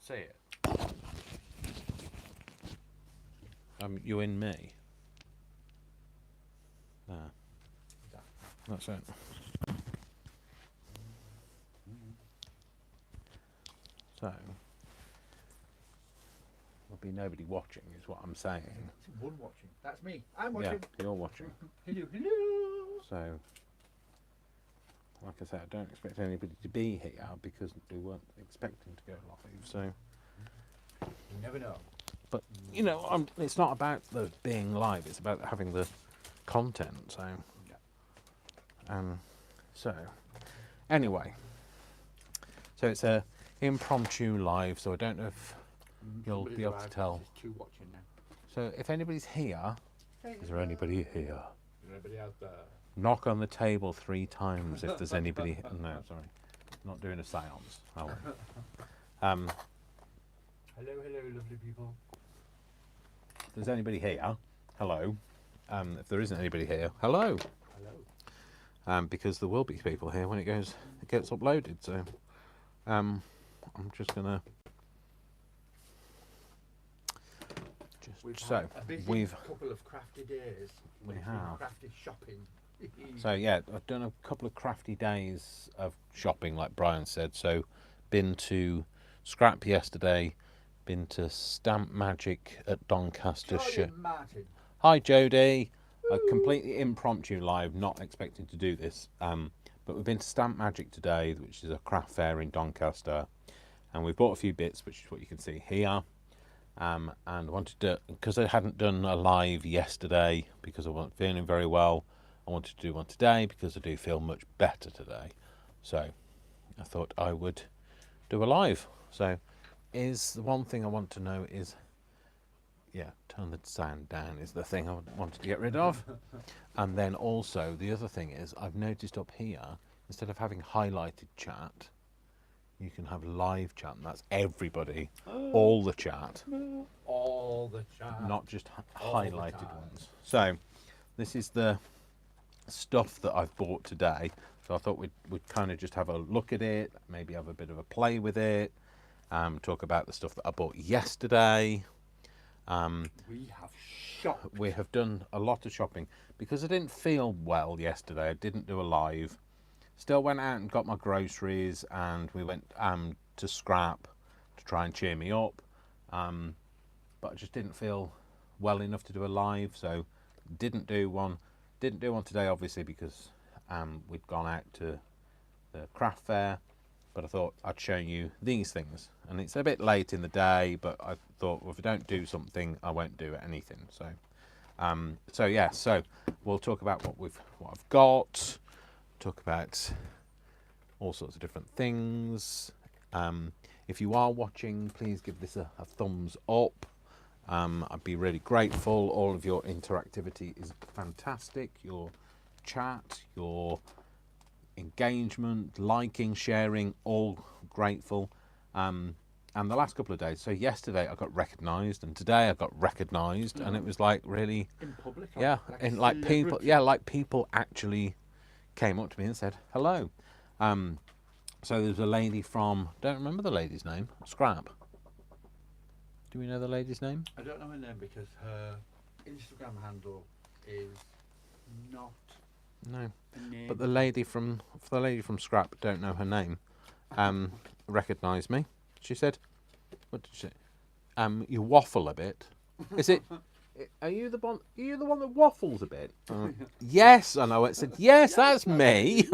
Say it. You in me? There. That's it. So, there'll be nobody watching, is what I'm saying. One watching. That's me. I'm watching. Yeah, you're watching. Hello, hello. So, like I said, I don't expect anybody to be here because we weren't expecting to go live. So, You never know. but you know, it's not about the being live; it's about having the content. So, so anyway, so it's a impromptu live. So I don't know if you'll be able to tell. Two watching now. So if anybody's here, is there anybody here? Is anybody out there? Knock on the table 3 times if there's anybody. No, sorry, not doing a séance. Oh. Hello, hello, lovely people. If there's anybody here, hello. If there isn't anybody here, hello. Hello. Because there will be people here when it gets uploaded. So I'm just gonna. We've had a couple of crafty days. We have crafty shopping. So yeah, I've done a couple of crafty days of shopping, like Brian said. So been to Scrap yesterday, been to Stamp Magic at Doncaster. Martin. Hi Jodie. A completely impromptu live, not expecting to do this. But we've been to Stamp Magic today, which is a craft fair in Doncaster, and we've bought a few bits, which is what you can see here. And wanted to, because I hadn't done a live yesterday because I wasn't feeling very well, I wanted to do one today because I do feel much better today. So I thought I would do a live. So is the one thing I want to know is, yeah, turn the sound down is the thing I wanted to get rid of. And then also the other thing is, I've noticed up here, instead of having highlighted chat, you can have live chat, and that's everybody, all the chat. All the chat. Not just highlighted ones. So this is the stuff that I've bought today. So I thought we'd kind of just have a look at it, maybe have a bit of a play with it, talk about the stuff that I bought yesterday. We have shopped. We have done a lot of shopping because I didn't feel well yesterday. I didn't do a live. Still went out and got my groceries, and we went to Scrap to try and cheer me up. But I just didn't feel well enough to do a live, so didn't do one. Didn't do one today, obviously, because we'd gone out to the craft fair. But I thought I'd show you these things, and it's a bit late in the day. But I thought, well, if I don't do something, I won't do anything. So, so yeah. So we'll talk about what I've got. Talk about all sorts of different things. If you are watching, please give this a thumbs up. I'd be really grateful. All of your interactivity is fantastic. Your chat, your engagement, liking, sharing, all grateful. And the last couple of days, so yesterday I got recognised, and today I got recognised, and it was like really in public. Yeah, and like people, yeah, like people actually came up to me and said hello. So there's a lady from, don't remember the lady's name, Scrap. Do we know the lady's name? I don't know her name because her Instagram handle is not. No, but the lady from Scrap, don't know her name, recognised me. She said, "What did she say? You waffle a bit. Is it? Are you the one? Are you the one that waffles a bit?" Yes, I know. It said yes, that's me.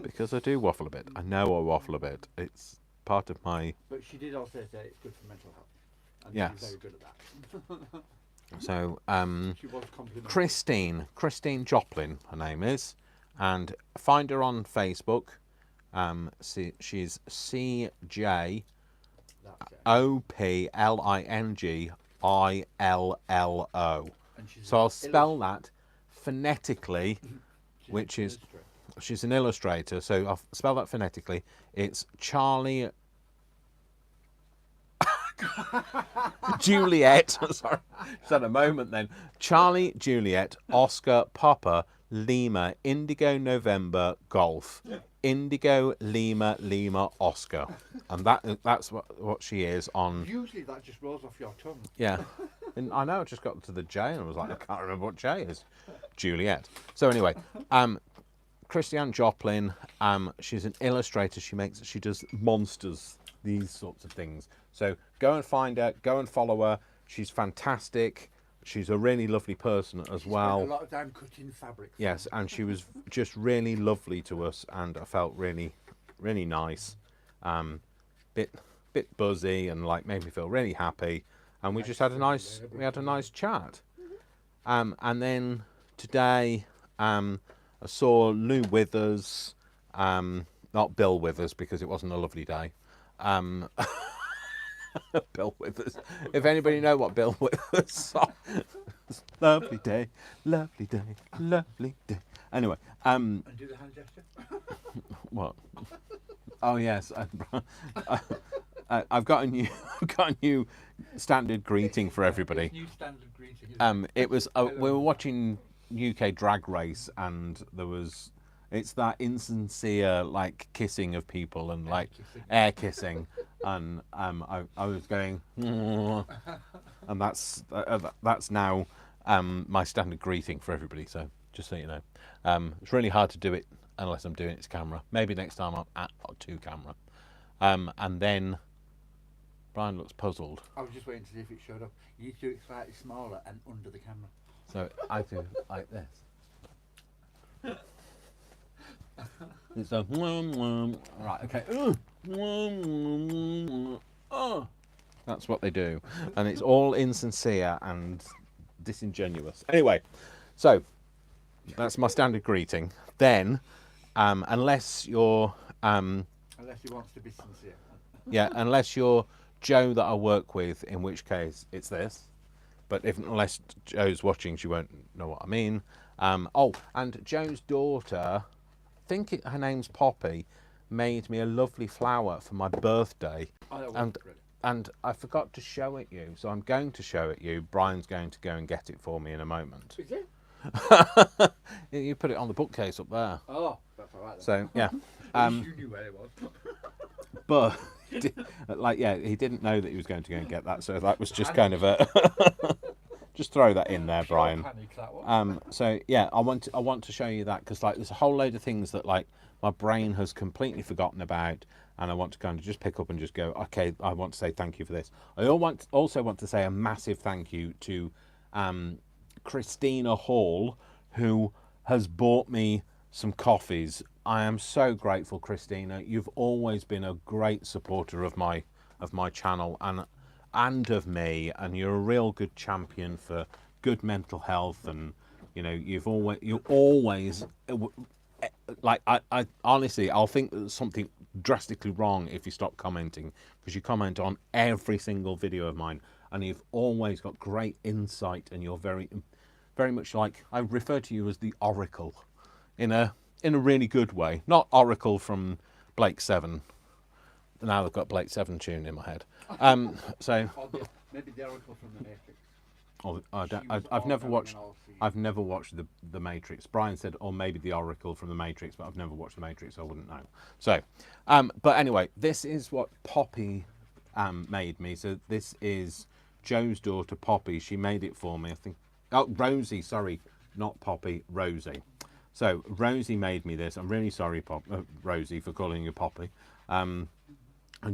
Because I do waffle a bit. I know I waffle a bit. It's part of my. But she did also say it's good for mental health. And yes. She's very good at that. So, she was Christine Joplin, her name is, and find her on Facebook. She's CJOPLINGILLO. So I'll spell that phonetically, which is she's an illustrator. So I'll spell that phonetically. It's Charlie. Juliet, sorry, just had a moment then. Charlie, Juliet, Oscar, Papa, Lima, Indigo, November, Golf. Indigo Lima Lima Oscar, and that's what she is on. Usually that just rolls off your tongue. Yeah, and I know I just got to the J and I was like, I can't remember what J is. Juliet. So anyway, Christiane Joplin. She's an illustrator. She does monsters, these sorts of things. So go and find her. Go and follow her. She's fantastic. She's a really lovely person as well. Spent a lot of time cutting fabric. Yes, and she was just really lovely to us, and I felt really, really nice. Bit buzzy, and like made me feel really happy. And we just had a nice chat. And then today, I saw Lou Withers, not Bill Withers because it wasn't a lovely day. Bill Withers. If anybody know what Bill Withers, lovely day, lovely day, lovely day. Anyway, And do the hand gesture. what? Oh yes, I've got a new standard greeting for everybody. New standard greeting. It was we were watching UK Drag Race, and it's that insincere like kissing of people and like air kissing, and I was going, and that's now my standard greeting for everybody. So just so you know, it's really hard to do it unless I'm doing it to camera. Maybe next time I'm to camera, and then Brian looks puzzled. I was just waiting to see if it showed up. You need to do it slightly smaller and under the camera. So I do like this. It's a right, okay. That's what they do, and it's all insincere and disingenuous. Anyway, so that's my standard greeting. Then, unless you're Unless he wants to be sincere. yeah, unless you're Joe that I work with, in which case it's this. But unless Joe's watching, she won't know what I mean. Oh, and Joe's daughter, I think her name's Poppy, made me a lovely flower for my birthday. Oh, and I forgot to show it you, so I'm going to show it you. Brian's going to go and get it for me in a moment. Is it? You put it on the bookcase up there. Oh, that's all right then. So yeah. You knew where it was. But like yeah, he didn't know that he was going to go and get that, so that was just kind of a just throw that in there, Brian. So yeah, I want to show you that because like there's a whole load of things that like my brain has completely forgotten about, and I want to kind of just pick up and just go, okay, I want to say thank you for this. I also want to say a massive thank you to Christina Hall, who has bought me some coffees. I am so grateful, Christina. You've always been a great supporter of my channel and of me, and you're a real good champion for good mental health. And you know, you always like I honestly, I'll think there's something drastically wrong if you stop commenting, because you comment on every single video of mine, and you've always got great insight, and you're very much like, I refer to you as the Oracle in a really good way. Not Oracle from Blake 7. Now they've got Blake 7 tune in my head. So maybe the Oracle from the Matrix. Oh, I've never watched the Matrix. Brian said, or maybe the Oracle from the Matrix, but I've never watched the Matrix, so I wouldn't know. So, but anyway, this is what Poppy made me. So this is Joe's daughter, Poppy. She made it for me. I think. Oh, Rosie. Sorry, not Poppy. Rosie. So Rosie made me this. I'm really sorry, Rosie, for calling you Poppy. And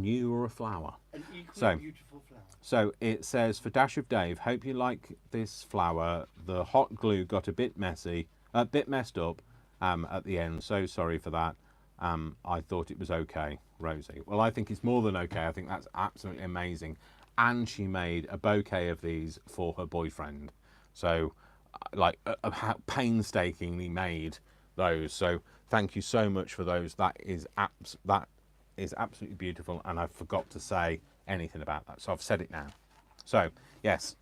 you were a flower. An equally beautiful flower. So it says, for Dash of Dave, hope you like this flower. The hot glue got a bit messed up at the end. So sorry for that. I thought it was okay, Rosie. Well, I think it's more than okay. I think that's absolutely amazing. And she made a bouquet of these for her boyfriend. So like painstakingly made those. So thank you so much for those. That is absolutely beautiful, and I forgot to say anything about that, so I've said it now. So yes,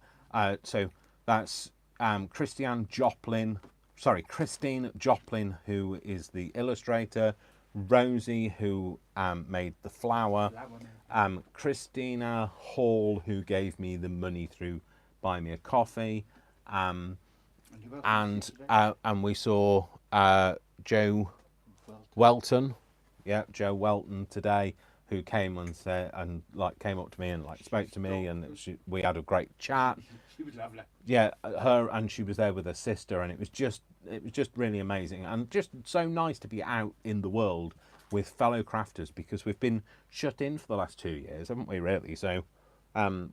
so that's Christine Joplin, who is the illustrator, Rosie, who made the flower, Christina Hall, who gave me the money through Buy Me a Coffee, and we saw Joe Welton, Yeah, Joe Welton today, who came and said, and like came up to me and like spoke to me, and we had a great chat. She was lovely. Yeah, her, and she was there with her sister, and it was just really amazing, and just so nice to be out in the world with fellow crafters, because we've been shut in for the last 2 years, haven't we? Really, so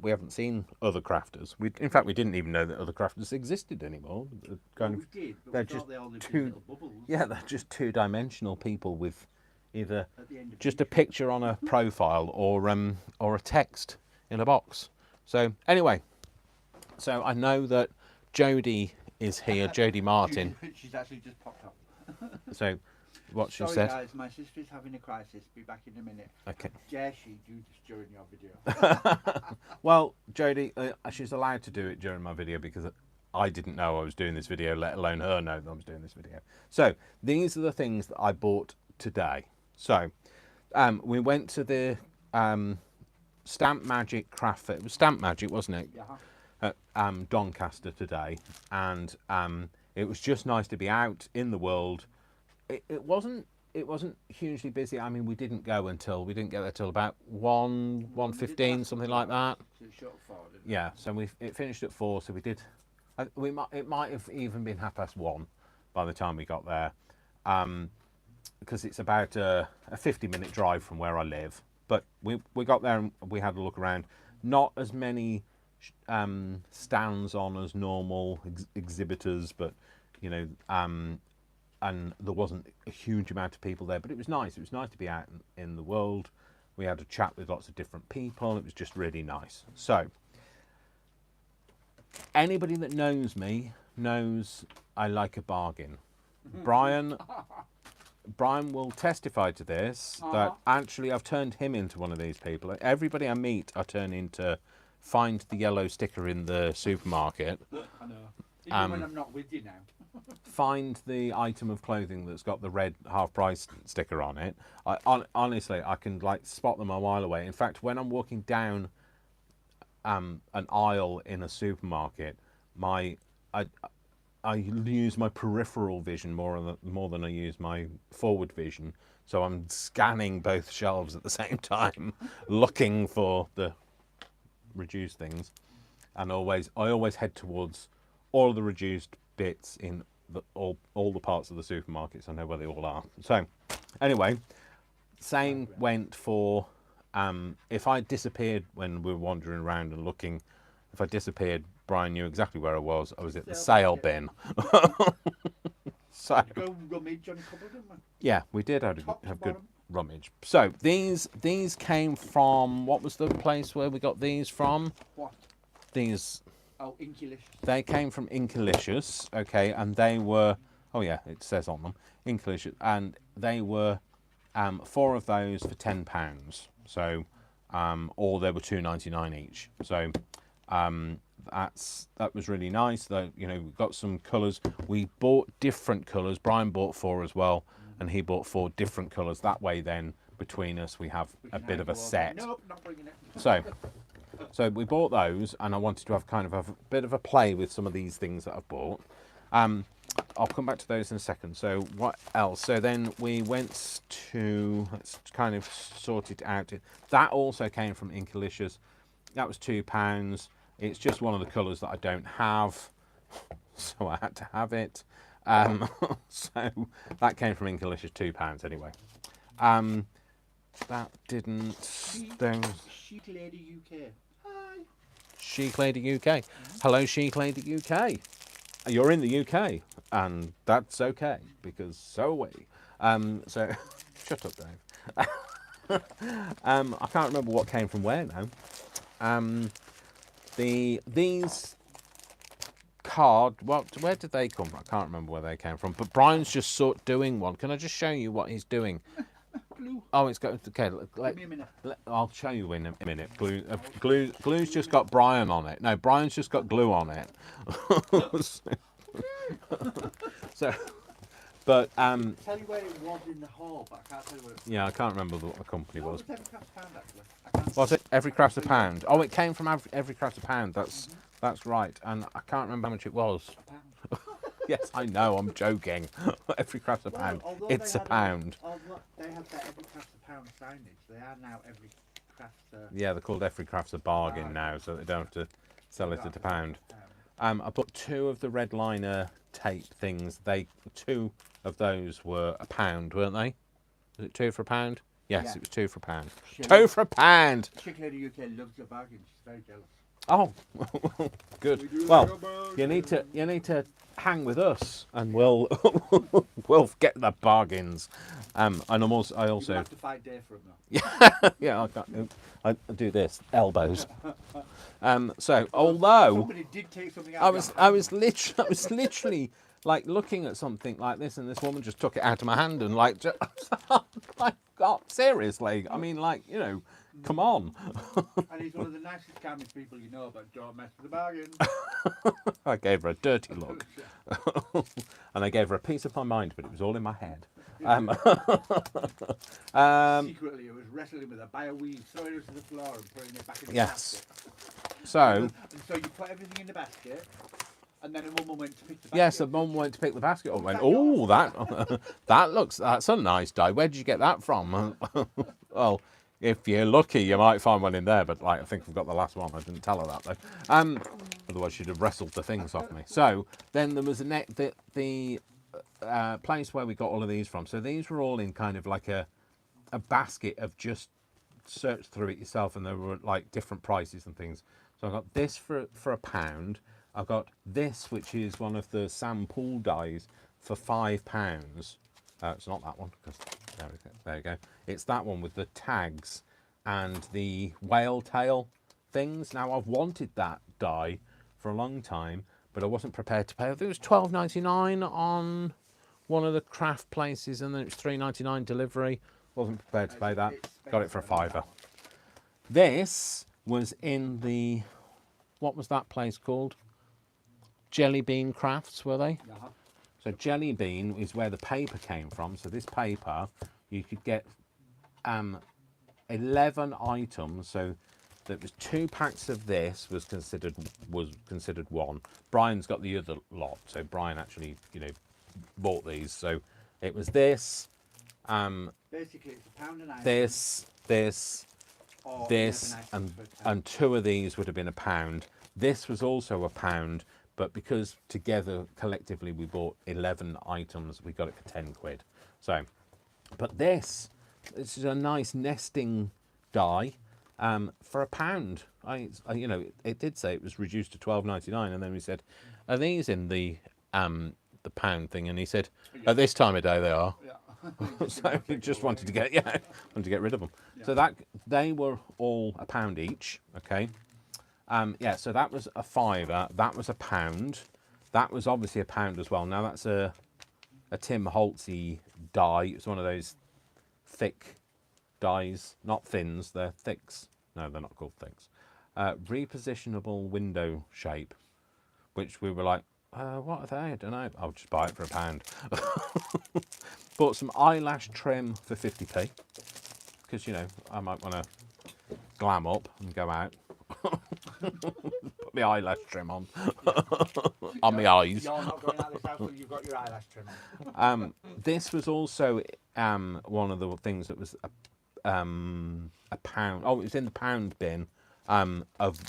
we haven't seen other crafters. In fact, we didn't even know that other crafters existed anymore. We did, but they're we just thought they all lived in two. little bubbles. Yeah, they're just two-dimensional people with either At the end of just a picture on a profile or a text in a box. So anyway, so I know that Jodie is here, Jodie Martin. She's actually just popped up. So what she Sorry said. guys, my sister's having a crisis. Be back in a minute. Okay. Dare she do this during your video? Well, Jodie, she's allowed to do it during my video because I didn't know I was doing this video, let alone her know that I was doing this video. So these are the things that I bought today. So we went to the Stamp Magic craft fair. It was Stamp Magic, wasn't it? Yeah. At Doncaster today, and it was just nice to be out in the world. It wasn't hugely busy. I mean, we didn't get there till about 1:15, something like that. So it's short of 4, didn't it? Yeah, so it finished at 4, so we did. It might have even been 1:30 by the time we got there, because it's about a 50-minute drive from where I live. But we got there and we had a look around. Not as many stands on as normal exhibitors, but you know, and there wasn't a huge amount of people there. But it was nice. It was nice to be out in the world. We had a chat with lots of different people. It was just really nice. So anybody that knows me knows I like a bargain. Brian will testify to this, that actually I've turned him into one of these people. Everybody I meet, I turn into find the yellow sticker in the supermarket. I know. Even when I'm not with you now. Find the item of clothing that's got the red half price sticker on it. Honestly, I can like spot them a mile away. In fact, when I'm walking down an aisle in a supermarket, I use my peripheral vision more than I use my forward vision. So I'm scanning both shelves at the same time, looking for the reduced things. And I always head towards all of the reduced bits in all the parts of the supermarkets. I know where they all are. So anyway, same went for if I disappeared when we were wandering around and looking. If I disappeared, Brian knew exactly where I was. I was at the sale bin. So Go rummage on a couple, didn't we? yeah, we did have good rummage. So these came from, what was the place where we got these from? What? These. Oh, Inkulicious. They came from Inkulicious, okay, and they were, oh yeah, it says on them, Inkulicious, and they were 4 of those for £10. So, or they were £2.99 each. So, that was really nice. Though, you know, we got some colours. We bought different colours. Brian bought 4 as well, and he bought 4 different colours. That way, then between us, we have a bit of a set. Nope, not bringing it. So we bought those, and I wanted to have kind of a bit of a play with some of these things that I've bought. I'll come back to those in a second. So what else? So then we went to, let's kind of sort it out. That also came from Inkulicious. That was £2. It's just one of the colours that I don't have, so I had to have it. So that came from Inkulicious, £2 anyway. That didn't. Chic Lady UK. Hi. Chic Lady UK. Hello, Chic Lady UK. You're in the UK, and that's okay because so are we. So shut up, Dave. I can't remember what came from where now. These card. Where did they come from? I can't remember where they came from. But Brian's just doing one. Can I just show you what he's doing? Glue. Oh, it's got okay. Give me a minute. I'll show you in a minute. Glue's just got Brian on it. No, Brian's just got glue on it. So, but Tell you where it was in the hall, but I can't tell you where. Yeah, I can't remember what the company was. It was Every Craft Pound actually. I can't Was it Every Craft a Pound? Oh, it came from Every Craft a Pound. That's right, and I can't remember how much it was. £1. Yes, I know, I'm joking. Every craft's a pound. although It's they a had pound. although they have their every craft's a pound signage, they are now every craft's a Yeah, they're called every craft's a bargain bargain. now, so they don't have to sell it at a pound. pound. I put 2 of the red liner tape things. 2 of those were a pound, weren't they? Was it 2 for a pound? Yes, Yeah. it was 2 for a pound. She 2 for a pound. Chick Lady UK loves a bargain. She's very jealous. Oh, good. We do Well, like a bargain. you need to hang with us, and we'll we'll get the bargains. And I You also have to fight Dave for them though. yeah, I do this elbows. So although Somebody did take something out. I of was your hand. literally like looking at something like this, and this woman just took it out of my hand and like, like, God, seriously. I mean, like, you know, come on. And he's one of the nicest, calmest people you know, but don't mess with the bargain. I gave her a dirty look, and I gave her a piece of my mind, but it was all in my head. Secretly, it was wrestling with her by a weave, throwing it to the floor and putting it back in the Yes. basket. So And so you put everything in the basket, and then a mum went to pick the basket. yes, the up. mum went to pick the basket up and went, that yours? oh, that's a nice die. Where did you get that from? Well, if you're lucky, you might find one in there, but like I think I've got the last one. I didn't tell her that though. Otherwise she'd have wrestled the things off me. So then there was the place where we got all of these from. So these were all in kind of like a basket of just search through it yourself, and there were like different prices and things. So I got this for a pound. I've got this, which is one of the Sam Pool dies, for £5. It's not that one, because there we go. It's that one with the tags and the whale tail things. Now, I've wanted that die for a long time, but I wasn't prepared to pay. I think it was £12.99 on one of the craft places, and then it was £3.99 delivery. Wasn't prepared to pay that. Got it for a £5. This was in the, what was that place called? Jelly Bean Crafts, were they? Uh-huh. So Jelly Bean is where the paper came from. So this paper, you could get 11 items. So there was 2 packs of this was considered one. Brian's got the other lot. So Brian actually, you know, bought these. So it was this, Basically, it's a pound and item. this, or this, 11 items for a pound. and 2 of these would have been a pound. This was also a pound, but because together collectively we bought 11 items, we got it for 10 quid. So, but this is a nice nesting die for a pound. I you know, it did say it was reduced to £12.99, and then we said, are these in the pound thing? And he said, at this time of day they are. Yeah. So he just wanted to get rid of them. Yeah. So that they were all a pound each. Okay. Yeah. So that was a £5. That was a pound. That was obviously a pound as well. Now that's a Tim Holtzy die. It's one of those thick dies, not thins. They're thicks. No, they're not called thicks. Repositionable window shape, which we were like, what are they? I don't know. I'll just buy it for a pound. Bought some eyelash trim for 50p, because, you know, I might want to glam up and go out. Put my eyelash trim on. On my eyes. You're not going out this house until you've got your eyelash trim on. This was also one of the things that was a pound. Oh, it was in the pound bin of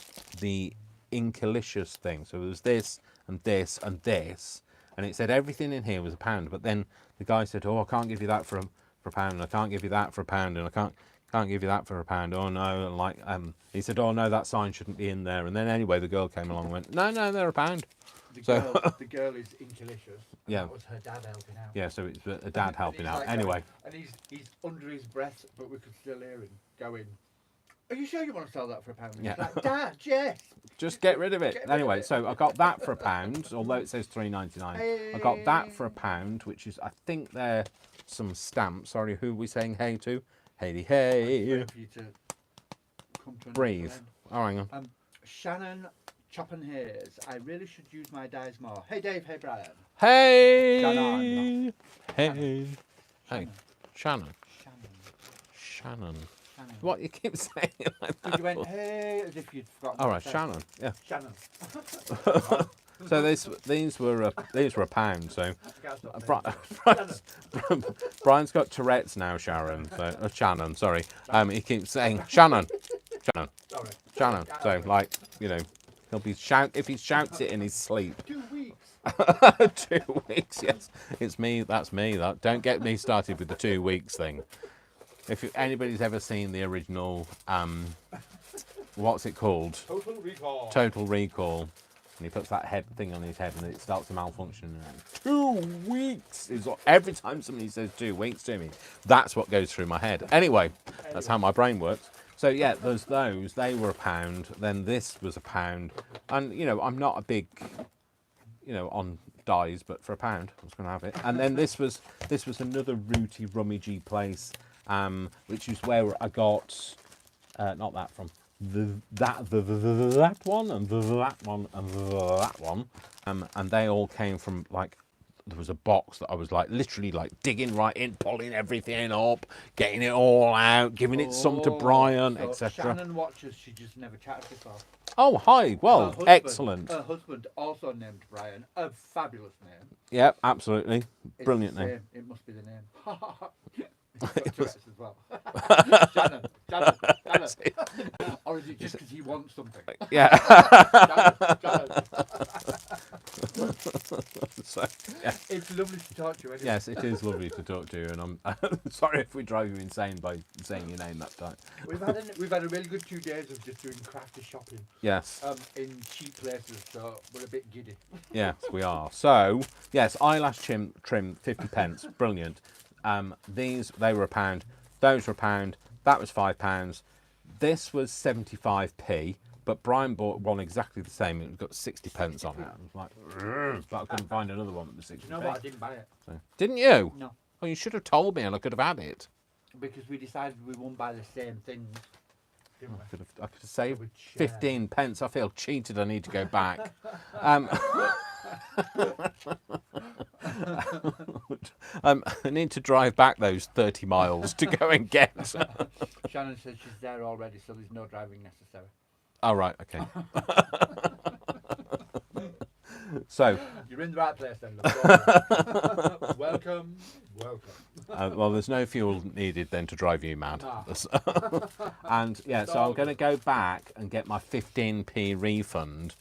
the Inkalicious thing. So it was this and this and this, and it said everything in here was a pound. But then the guy said, "Oh, I can't give you that for a pound. And I can't give you that for a pound, and I can't give you that for a pound." Oh no! And like he said, "Oh no, that sign shouldn't be in there." And then anyway, the girl came along and went, "No, they're a pound." The girl is Inkalicious. Yeah. That was her dad helping out. Yeah, so it's a dad helping out. Like Anyway, and he's under his breath, but we could still hear him going, "Are you sure you want to sell that for a pound?" And Yeah. he's like, "Dad, yes." just get rid of it. Get rid Anyway, of it. so I got that for a pound, although it says £3.99. I got that for a pound, which is, I think they're some stamps. Sorry, who are we saying hey to? Hey, hey. Waiting for you to come to an Breathe. end. Oh, hang on. Shannon Choppin Hayes. I really should use my dies more. Hey Dave, hey Brian. Hey. Shannon. Hey. Hey. Shannon. Shannon. Shannon. Shannon. What you keep saying like Because that? you went, hey, as if you'd forgotten. All what right, to say. Shannon. Yeah. Shannon. So these were a pound. So Brian's got Tourette's now, Sharon. So Shannon, sorry. He keeps saying Shannon. So like, you know, he'll be if he shouts it in his sleep. 2 weeks. 2 weeks, yes. It's me. That's me. Don't get me started with the 2 weeks thing. If anybody's ever seen the original, what's it called? Total Recall. Total Recall. And he puts that head thing on his head and it starts to malfunction. 2 weeks is what, every time somebody says 2 weeks to me, that's what goes through my head. Anyway, that's how my brain works. So yeah, there's those. They were a pound. Then this was a pound. And you know, I'm not a big, you know, on dies, but for a pound, I was going to have it. And then this was another rooty, rummagey place, which is where I got not that from that one and that one and that one, and they all came from like. There was a box that I was like literally like digging right in, pulling everything up, getting it all out, giving it some to Brian, so etc. Shannon watches. She just never chatted before. Oh, hi. Well, Husband, excellent. Her husband, also named Brian, a fabulous name. Yeah, absolutely. It's Brilliant the name. same. It must be the name. Tourette's as well. Shannon. Or is it just because he wants something? Yeah. Shannon. So, yeah. It's lovely to talk to you anyway. Yes, it is lovely to talk to you, and I'm sorry if we drive you insane by saying your name that time. We've had a really good 2 days of just doing crafty shopping. Yes. In cheap places, so we're a bit giddy. Yes, we are. So, yes, eyelash trim 50 pence. Brilliant. These, they were a pound. Those were a pound. That was £5. This was 75p, but Brian bought one exactly the same. It got 60 pence on it. I was like, but I couldn't find another one with the 60p. You know what? I didn't buy it. So, didn't you? No. Oh, you should have told me and I could have had it. Because we decided we wouldn't buy the same things. Didn't we? I could have saved Would share. 15 pence. I feel cheated. I need to go back. I need to drive back those 30 miles to go and get. Shannon says she's there already, so there's no driving necessary. Oh, right, okay. So, you're in the right place then. Look. Welcome. Well, there's no fuel needed then to drive you mad. Nah. And yeah, so I'm going to go back and get my 15p refund.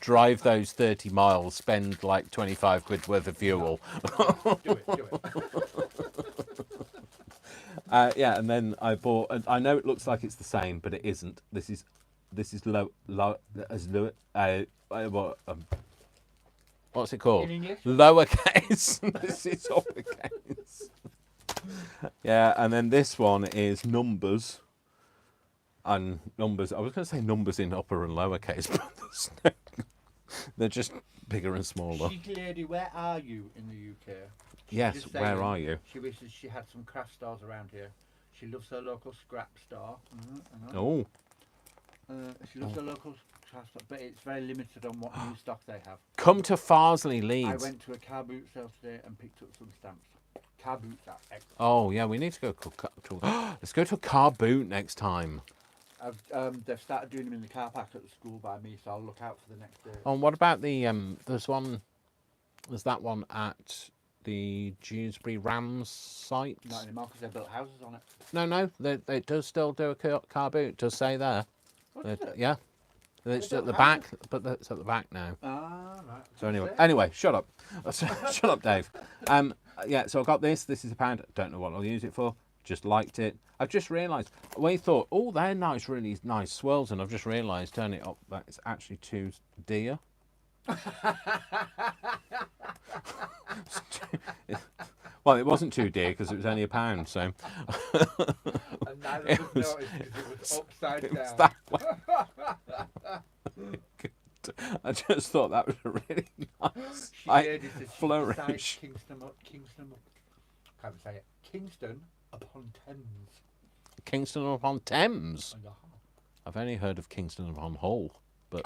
Drive those 30 miles, spend like 25 quid worth of fuel. Do it. Yeah, and then I bought. I know it looks like it's the same, but it isn't. This is what's it called? In English? Lowercase. This is uppercase. Yeah, and then this one is numbers. And numbers. I was going to say numbers in upper and lowercase, but they're just bigger and smaller. Cheeky lady, where are you in the UK? Yes, where are you? She wishes she had some craft stores around here. She loves her local scrap store. Oh. She loves her local craft store, but it's very limited on what new stock they have. Come to Farsley I LEEDS. went to a car boot sale today and picked up some stamps. Car boots are excellent. Oh yeah, we need to go. Let's go to a car boot next time. They've started doing them in the car park at the school by me, so I'll look out for the next day. Oh, and what about the There's that one at the Dewsbury Rams site. Not anymore because they built houses on it. No, they does still do a car boot. It does say there. Yeah, it's at the back, but it's at the back now. Ah, right. So anyway, shut up, shut up, Dave. Yeah, so I got this. This is a pound. Don't know what I'll use it for. Just liked it. I've just realised. We thought, oh, they're nice, really nice swirls, and I've just realised, turn it up, that it's actually 2 deer. Well, it wasn't 2 deer because it was only a pound, so. And neither of us noticed because it was upside down. Was that way. I just thought that was a really nice flourish. Kingston can't say it. Kingston upon Thames. Kingston upon Thames. Oh, I've only heard of Kingston upon Hull, but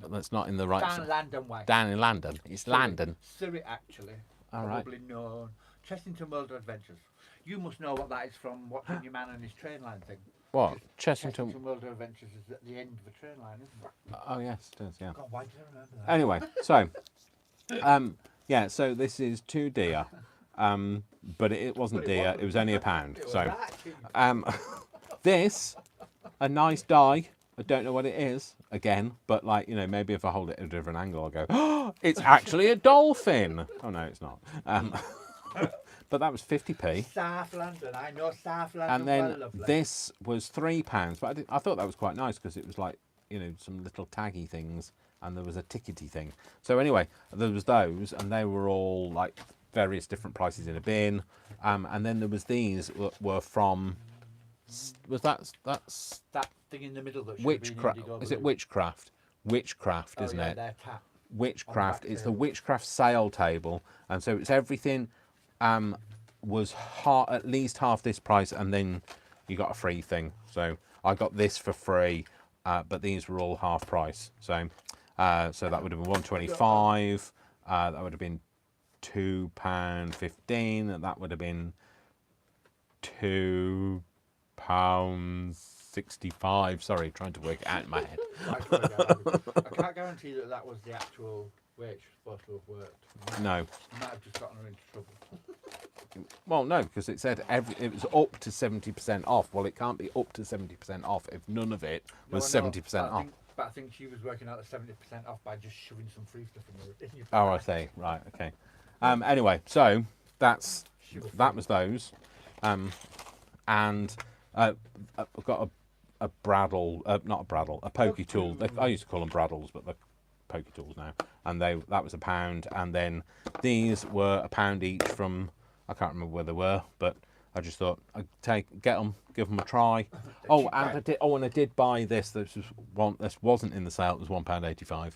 that's not in the right. Down London way. Down in London. It's London. Surrey, actually. All right. Probably known. Chessington World of Adventures. You must know what that is from watching your man and his train line thing. What? Chessington Chessington. World of Adventures is at the end of the train line, isn't it? Oh yes, it is. Yeah. God, why did I remember that? Anyway, so yeah, so this is 2 deer, but it wasn't deer. It was only £1. It was So that cheap. this, a nice die. I don't know what it is again, but like, you know, maybe if I hold it at a different angle, I'll go, oh, it's actually a dolphin. Oh no, it's not. But that was 50p. South London, I know South London. And then well, lovely. this was £3, but I thought that was quite nice because it was like, you know, some little taggy things, and there was a tickety thing. So anyway, there was those, and they were all like various different prices in a bin. And then there was these were from, was that's that thing in the middle that should Witchcraft? Have been Is it Witchcraft? Witchcraft, isn't yeah, it? they're tap. Witchcraft. It's the table. Witchcraft sale table, and so it's everything. Was at least half this price, and then you got a free thing. So I got this for free, but these were all half price. So so that would have been £1.25. That would have been £2.15, and that would have been £2.65. Sorry, trying to work it out in my head. I can't guarantee that that was the actual way it's supposed to have worked. No. You might have just gotten her into trouble. Well, no, because it said it was up to 70% off. Well, it can't be up to 70% off if none of it was 70% off. But I think she was working out the 70% off by just shoving some free stuff in your Oh, I see. Right. Okay. Anyway, so that was those, and I've got a Bradle, not a Bradle, a pokey tool. I used to call them Bradles, but they're pokey tools now. And that was £1, and then these were £1 each from, I can't remember where they were, but I just thought I'd get them, give them a try. Oh, and I did buy this. This wasn't in the sale. It was £1.85.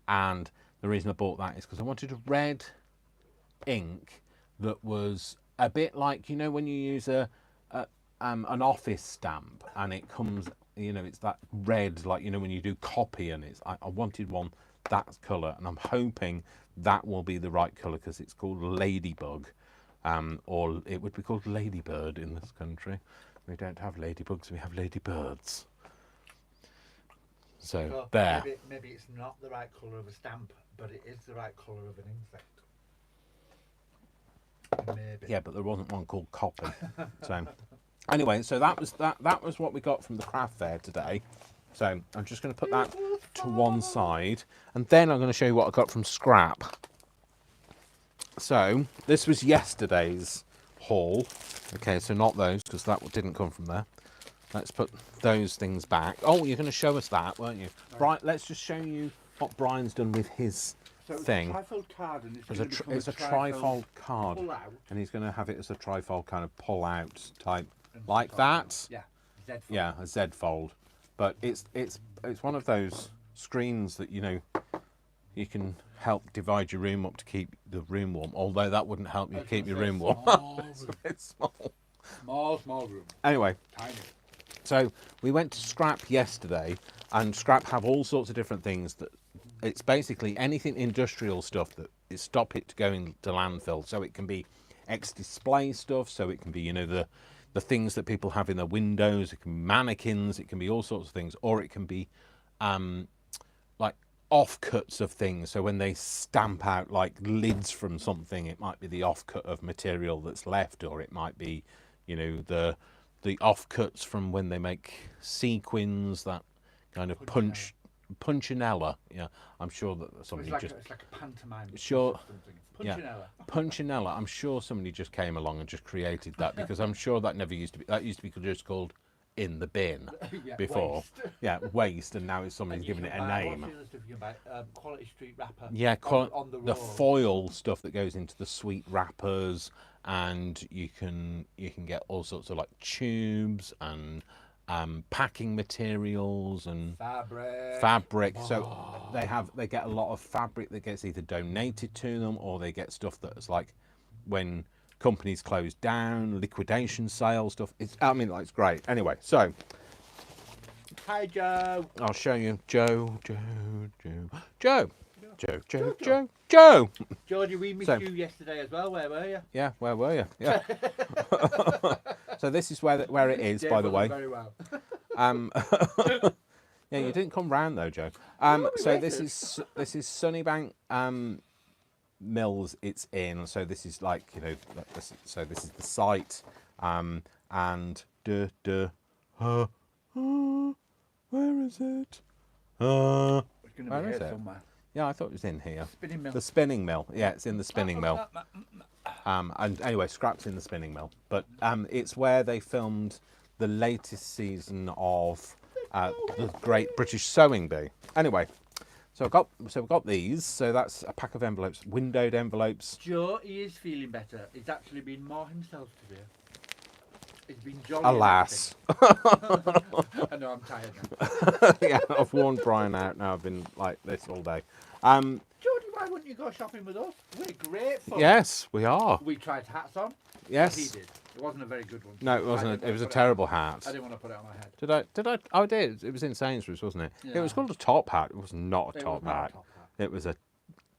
And the reason I bought that is because I wanted a red ink that was a bit like, you know, when you use an office stamp and it comes, you know, it's that red, like, you know, when you do copy, and I wanted one that colour, and I'm hoping that will be the right colour because it's called Ladybug, or it would be called Ladybird in this country. We don't have ladybugs, we have ladybirds. So there. Maybe it's not the right colour of a stamp, but it is the right colour of an insect. Maybe. Yeah, but there wasn't one called Copy. So anyway, so that was what we got from the craft fair today. So I'm just going to put that to one side, and then I'm going to show you what I got from Scrap. So this was yesterday's haul. Okay, so not those, because that didn't come from there. Let's put those things back. Oh, you're going to show us that, weren't you? Brian, let's just show you what Brian's done with his thing. It's a trifold card, and It's a trifold card, and he's going to have it as a trifold kind of pull-out type, like that. Yeah, Z-fold. Yeah, a Z-fold. But it's one of those screens that, you know, you can help divide your room up to keep the room warm. Although that wouldn't help you keep your room warm. It's a bit small. Small room. Anyway, Tiny. so we went to Scrap yesterday, and Scrap have all sorts of different things that it's basically anything industrial stuff that is stop it going to landfill. So it can be ex-display stuff. So it can be, you know, the things that people have in their windows. It can be mannequins. It can be all sorts of things, or it can be like offcuts of things. So when they stamp out like lids from something, it might be the offcut of material that's left, or it might be, you know, the offcuts from when they make sequins, that kind of punchinella. Yeah, I'm sure that somebody It's like a pantomime. Sure. Punchinella. Yeah, punchinella. I'm sure somebody just came along and just created that, because I'm sure that never used to be. That used to be just called in the bin before. Waste. Yeah, waste, and now it's somebody's giving it a name. Quality street wrapper. Yeah, on the foil stuff that goes into the sweet wrappers, and you can get all sorts of like tubes and packing materials and fabric. So they get a lot of fabric that gets either donated to them, or they get stuff that's like when companies close down, liquidation sale stuff. It's great. Anyway, so hi Joe. I'll show you Joe. Joe, Georgie, we missed you yesterday as well. Where were you? Yeah, where were you? Yeah. So this is where it is, Dave by the wasn't way. Very well. Yeah, you didn't come round though, Joe. So this is Sunnybank Mills. It's in. So this is like, you know, so this is the site. And where is it? It's going to Where be is here it? somewhere. Yeah, I thought it was in here. Spinning mill. The spinning mill. Yeah, it's in the spinning mill. And anyway, Scrap's in the spinning mill. But it's where they filmed the latest season of the Great British Sewing Bee. Anyway, so we've got these. So that's a pack of envelopes, windowed envelopes. Joe, he is feeling better. He's actually been more himself today. He's been jolly. Alas. I know, I'm tired now. Yeah, I've worn Brian out now. I've been like this all day. Jodie, why wouldn't you go shopping with us? We're great fun. Yes, we are. We tried hats on. Yes. He did. It wasn't a very good one. No, it wasn't. It was a terrible hat. I didn't want to put it on my head. Did I? Oh, I did. It was in Sainsbury's, wasn't it? Yeah. It was called a top hat. It was not a top hat. It was a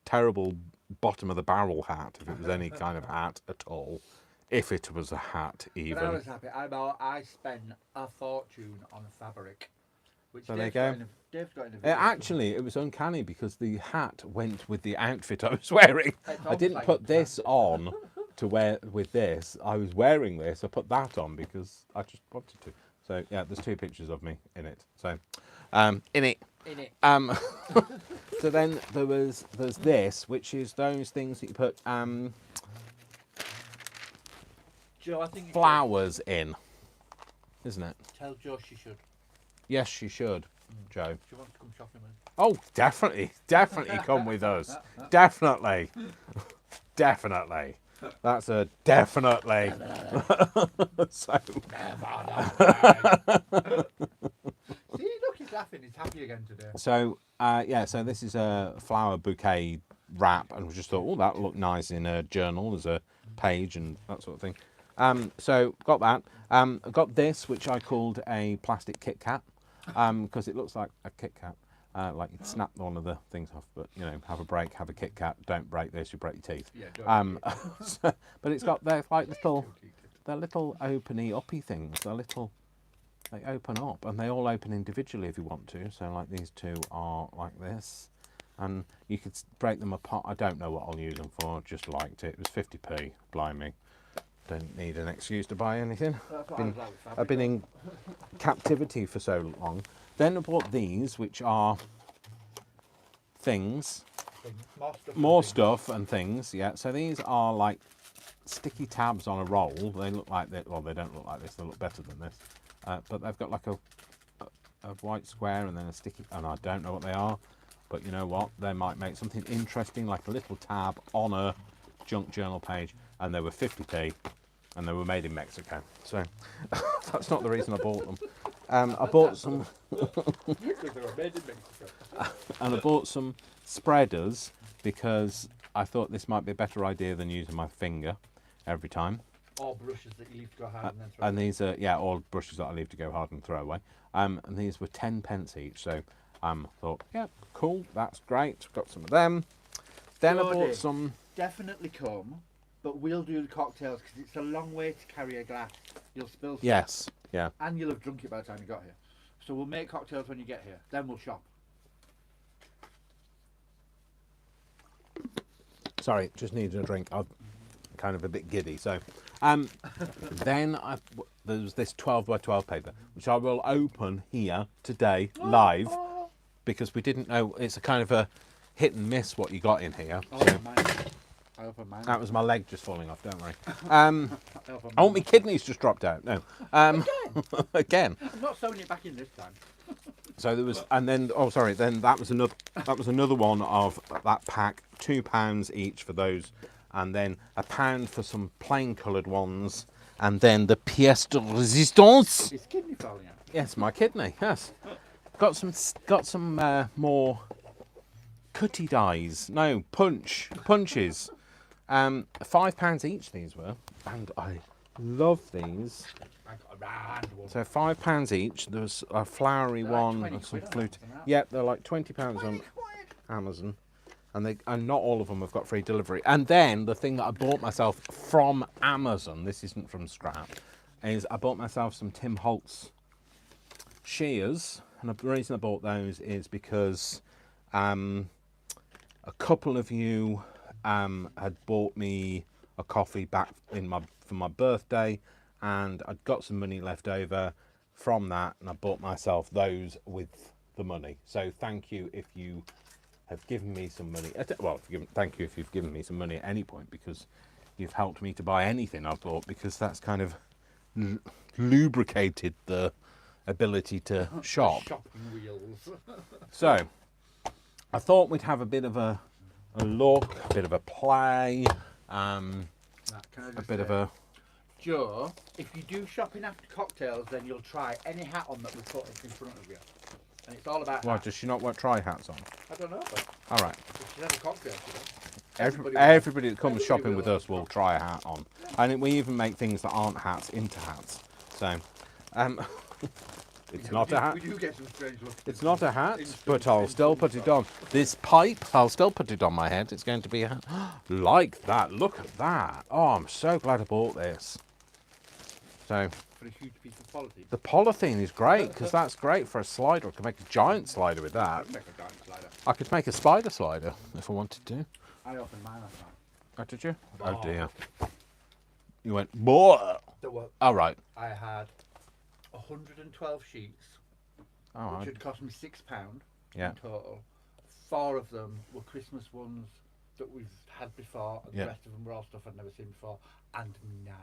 terrible bottom of the barrel hat, if it was any kind of hat at all. If it was a hat, even. But I was happy. I spent a fortune on fabric. Which So there you Dave's go. got in a video. Actually, it was uncanny because the hat went with the outfit I was wearing. I didn't like put this on to wear with this. I was wearing this. I put that on because I just wanted to. So yeah, there's 2 pictures of me in it. So, in it. In it. So then there's this, which is those things that you put Joe, I think you flowers in, isn't it? should tell Joe she should. Yes, she should, Joe. She wants to come shopping with us. Oh, definitely come with us. Definitely. That's a definitely. So, See, look, he's laughing. He's happy again today. so yeah, so this is a flower bouquet wrap, and we just thought, oh, that looked nice in a journal as a page and that sort of thing. So got that. I got this, which I called a plastic Kit Kat, because it looks like a Kit Kat. Like you'd snap one of the things off, but you know, have a break, have a Kit Kat. Don't break this, you break your teeth. Yeah, don't But it's got they're like little openy uppy things. They open up, and they all open individually if you want to. So like these 2 are like this, and you could break them apart. I don't know what I'll use them for. Just liked it. It was 50p. Blimey. Don't need an excuse to buy anything. I've been in captivity for so long. Then I bought these, which are things, more stuff and things. Yeah. So these are like sticky tabs on a roll. They look like that. Well, they don't look like this. They look better than this. But they've got like a white square and then a sticky. And I don't know what they are. But you know what? They might make something interesting, like a little tab on a junk journal page. And they were 50p, and they were made in Mexico. So that's not the reason I bought them. I bought some, and I bought some spreaders because I thought this might be a better idea than using my finger every time. Or brushes that you leave to go hard and then throw And away. these are all brushes that I leave to go hard and throw away. And these were 10p each. So thought, yeah, cool, that's great. Got some of them. Then I bought some. Definitely come. But we'll do the cocktails because it's a long way to carry a glass. You'll spill some. Yes, yeah. And you'll have drunk it by the time you got here. So we'll make cocktails when you get here. Then we'll shop. Sorry, just needed a drink. I'm kind of a bit giddy. So, then there's this 12 by 12 paper, which I will open here today live, because we didn't know. It's a kind of a hit and miss what you got in here. Oh, So, I opened mine. that was my leg just falling off. Don't worry. Oh, my kidneys just dropped out. No. Again. I'm not sewing it back in this time. So there was, and then then that was another one of that pack, £2 each for those, and then £1 for some plain coloured ones, and then the pièce de résistance. His kidney falling out. Yes, my kidney. Yes, got some more cutty dies. No, punches. £5 each these were, and I love these. I got a round one. So £5 each. There was a flowery They're like one 20 and some quid on flute. Amazon, Yeah, they're like £20 on Amazon, and not all of them have got free delivery. And then the thing that I bought myself from Amazon. This isn't from Scrap. is I bought myself some Tim Holtz shears, and the reason I bought those is because a couple of you had bought me a coffee back for my birthday, and I'd got some money left over from that, and I bought myself those with the money. So thank you if you have given me some money. Well, thank you if you've given me some money at any point, because you've helped me to buy anything I've bought, because that's kind of lubricated the ability to shop. Shopping wheels. So I thought we'd have a bit of a look, a bit of a play, a bit of a... Joe, if you do shopping after cocktails, then you'll try any hat on that we put in front of you. And it's all about... Why, does she not wear try hats on? I don't know, but... All right. If she's had a cocktail, she does. Everybody that comes shopping with us will try a hat on. And we even make things that aren't hats into hats. So, it's not a hat. We do get some strange looks. It's not a hat, but I'll still put it on. This pipe, I'll still put it on my head. It's going to be a hat. Like that. Look at that. Oh, I'm so glad I bought this. So, For a huge piece of polythene. the polythene is great, because that's great for a slider. I could make a giant slider with that. Make a giant slider. I could make a spider slider if I wanted to. I opened mine last night. Oh, did you? Oh. Oh dear. You went, boy. All right. I had 112 sheets, All which right. had cost me £6 Yeah. in total. 4 of them were Christmas ones that we've had before, and Yeah. the rest of them were all stuff I'd never seen before, and nice.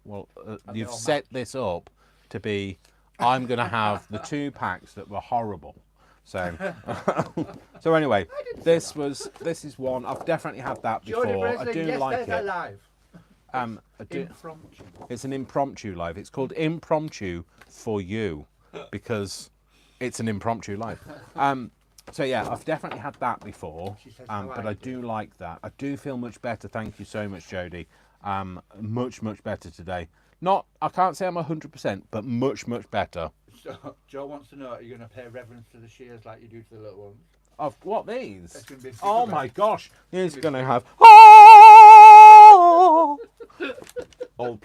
Well, And you've they all set match. this up to be, I'm going to have the 2 packs that were horrible. So, so anyway, this is one. I've definitely had that before. Jodie I Breslin, do yes, like there's it. alive. I do, Impromptu. it's an impromptu live. It's called Impromptu for you because it's an impromptu live. So yeah, I've definitely had that before, She says, but I do like that. I do feel much better. Thank you so much, Jodie. Much better today. Not, I can't say I'm 100%, but much better. So, Joe wants to know, are you going to pay reverence to the shears like you do to the little ones? Of what, these? It's gonna be a big Oh event. my gosh, he's going to have. Or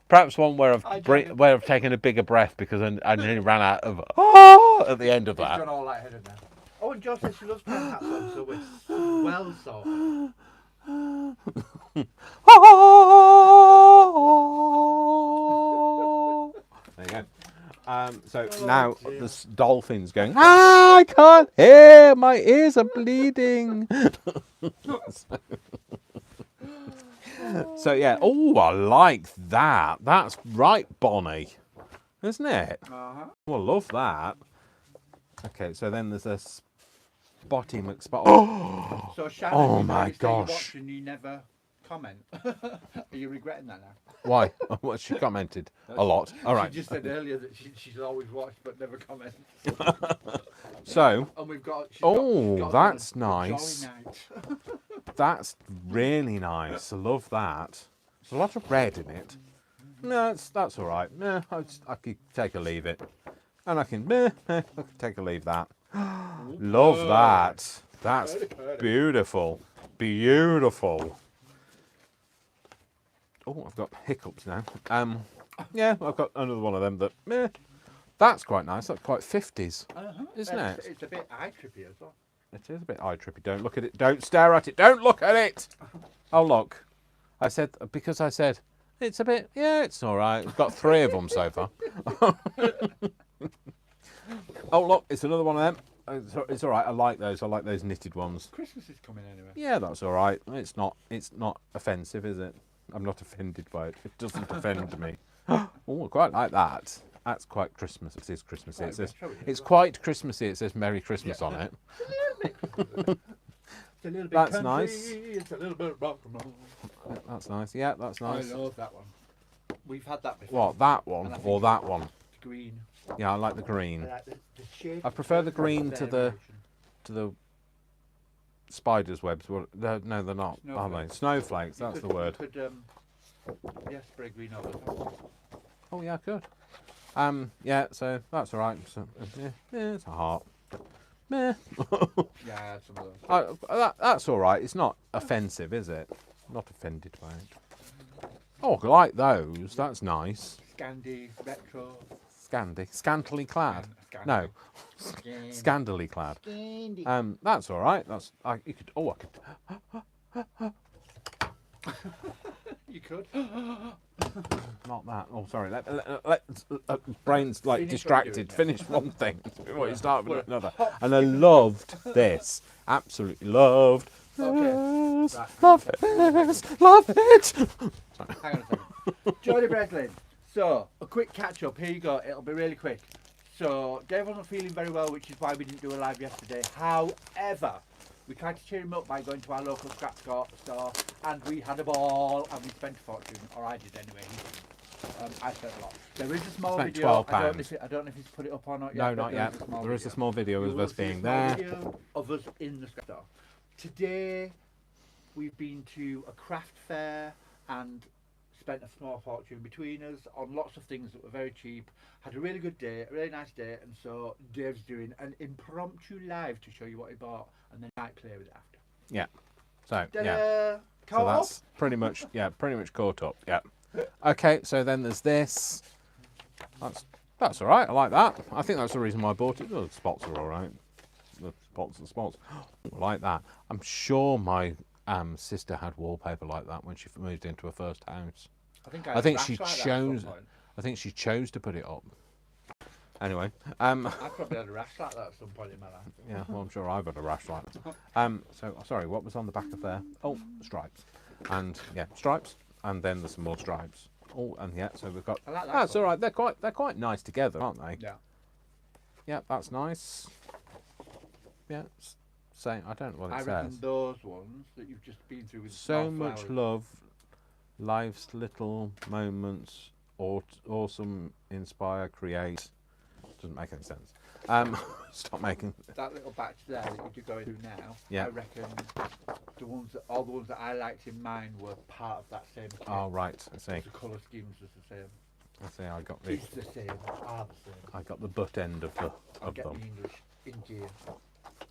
perhaps one where I've taken a bigger breath because I nearly ran out of at the end of He's that. gone all lightheaded now. Oh, and Joe says she loves playing hats on, so we're well sorted. There you go. So now the dolphin's going, I can't hear, my ears are bleeding. So yeah, oh, I like that. That's right, Bonnie, isn't it? Uh-huh. Oh, I love that. Okay, so then there's a Spotty McSpot. So Shannon, Oh you my always say gosh. You watch and you never comment. Are you regretting that now? Why? What, she commented a lot. All right. She just said earlier that she's always watched but never commented. So, And we've got. she's oh, got that's a jolly nice. night. That's really nice. I love that. There's a lot of red in it. No, that's all right. No, I could take or leave it, and I can take or leave that. Love that. That's beautiful. Beautiful. Oh, I've got hiccups now. Yeah, I've got another one of them that. That's quite nice. That's quite 50s, isn't it? It's a bit eye trippy as well. It is a bit eye trippy. Don't look at it. Don't stare at it. Don't look at it. Oh, look. I said, because I said, it's a bit, yeah, it's all right. We've got 3 of them so far. Oh, look, it's another one of them. It's all right. I like those. I like those knitted ones. Christmas is coming anyway. Yeah, that's all right. It's not offensive, is it? I'm not offended by it. It doesn't offend me. Oh, I quite like that. That's quite Christmas. It is Christmassy. Right, It says, show it. it's quite Christmassy. It says Merry Christmas on it. It's a little bit That's country, nice. It's a little bit rock and roll. That's nice. Yeah, that's nice. I love that one. We've had that before. What, that one And I or think that one? It's green. Yeah, I like the green. I like the shade I prefer the of green to the variation. spider's webs. Well, no, they're not, are they? Snowflakes. You That's could- the word. You could, yeah, spray green over the top. Oh yeah, I could. Yeah. So that's all right. So, yeah, it's a heart. Meh. Yeah, I had some of those. That's all right. It's not offensive, is it? Not offended by it. Oh, I like those. That's nice. Scandi, retro. Scantily clad. No, Scandi. scandally clad. Scandi. That's all right. That's you could. Oh, I could. You could. Not that. Oh, sorry. Brain's like Finish what distracted. you're doing, Finish one thing before you start with Well, another. hop, And I skip, and loved this. Absolutely loved. Okay. This. Right. Love it. Love it. Hang on a second. Jody Breslin. So, a quick catch up. Here you go. It'll be really quick. So, Dave wasn't feeling very well, which is why we didn't do a live yesterday. However, we tried to cheer him up by going to our local scrap store, and we had a ball, and we spent a fortune, or I did anyway. I spent a lot. There is a small Spent video. £12. I don't know if he's put it up or not yet. No, but not yet. There is a small video You of will us see a being small there. video of us in the scrap store. Today, we've been to a craft fair and spent a small fortune between us on lots of things that were very cheap. Had a really good day, a really nice day, and so Dave's doing an impromptu live to show you what he bought, and then might play with it after. Yeah. So Ta-da! yeah. So that's pretty much caught up. Yeah. Okay. So then there's this. That's all right. I like that. I think that's the reason why I bought it. The spots are all right. The spots. I like that. I'm sure my sister had wallpaper like that when she moved into her first house. I think she chose. I think she chose to put it up. Anyway, I probably had a rash like that at some point in my life. yeah, well, I'm sure I've had a rash like that. So sorry, what was on the back of there? Oh, stripes, and yeah, stripes, and then there's some more stripes. Oh, and yeah, so we've got. I like that. That's all right. They're quite nice together, aren't they? Yeah. Yeah, that's nice. Yeah, saying I don't know what it I says. reckon those ones that you've just been through with So small much flowers. love, life's little moments, awesome, inspire, create. Doesn't make any sense. Stop making. That little batch there that you're going through now. Yeah. I reckon all the ones that I liked in mine were part of that same. Kit. Oh right, I see. The colour schemes was the same. I see. I got the. It's the same. Are the same. I got the butt end of the I'll of get them. the English in gear.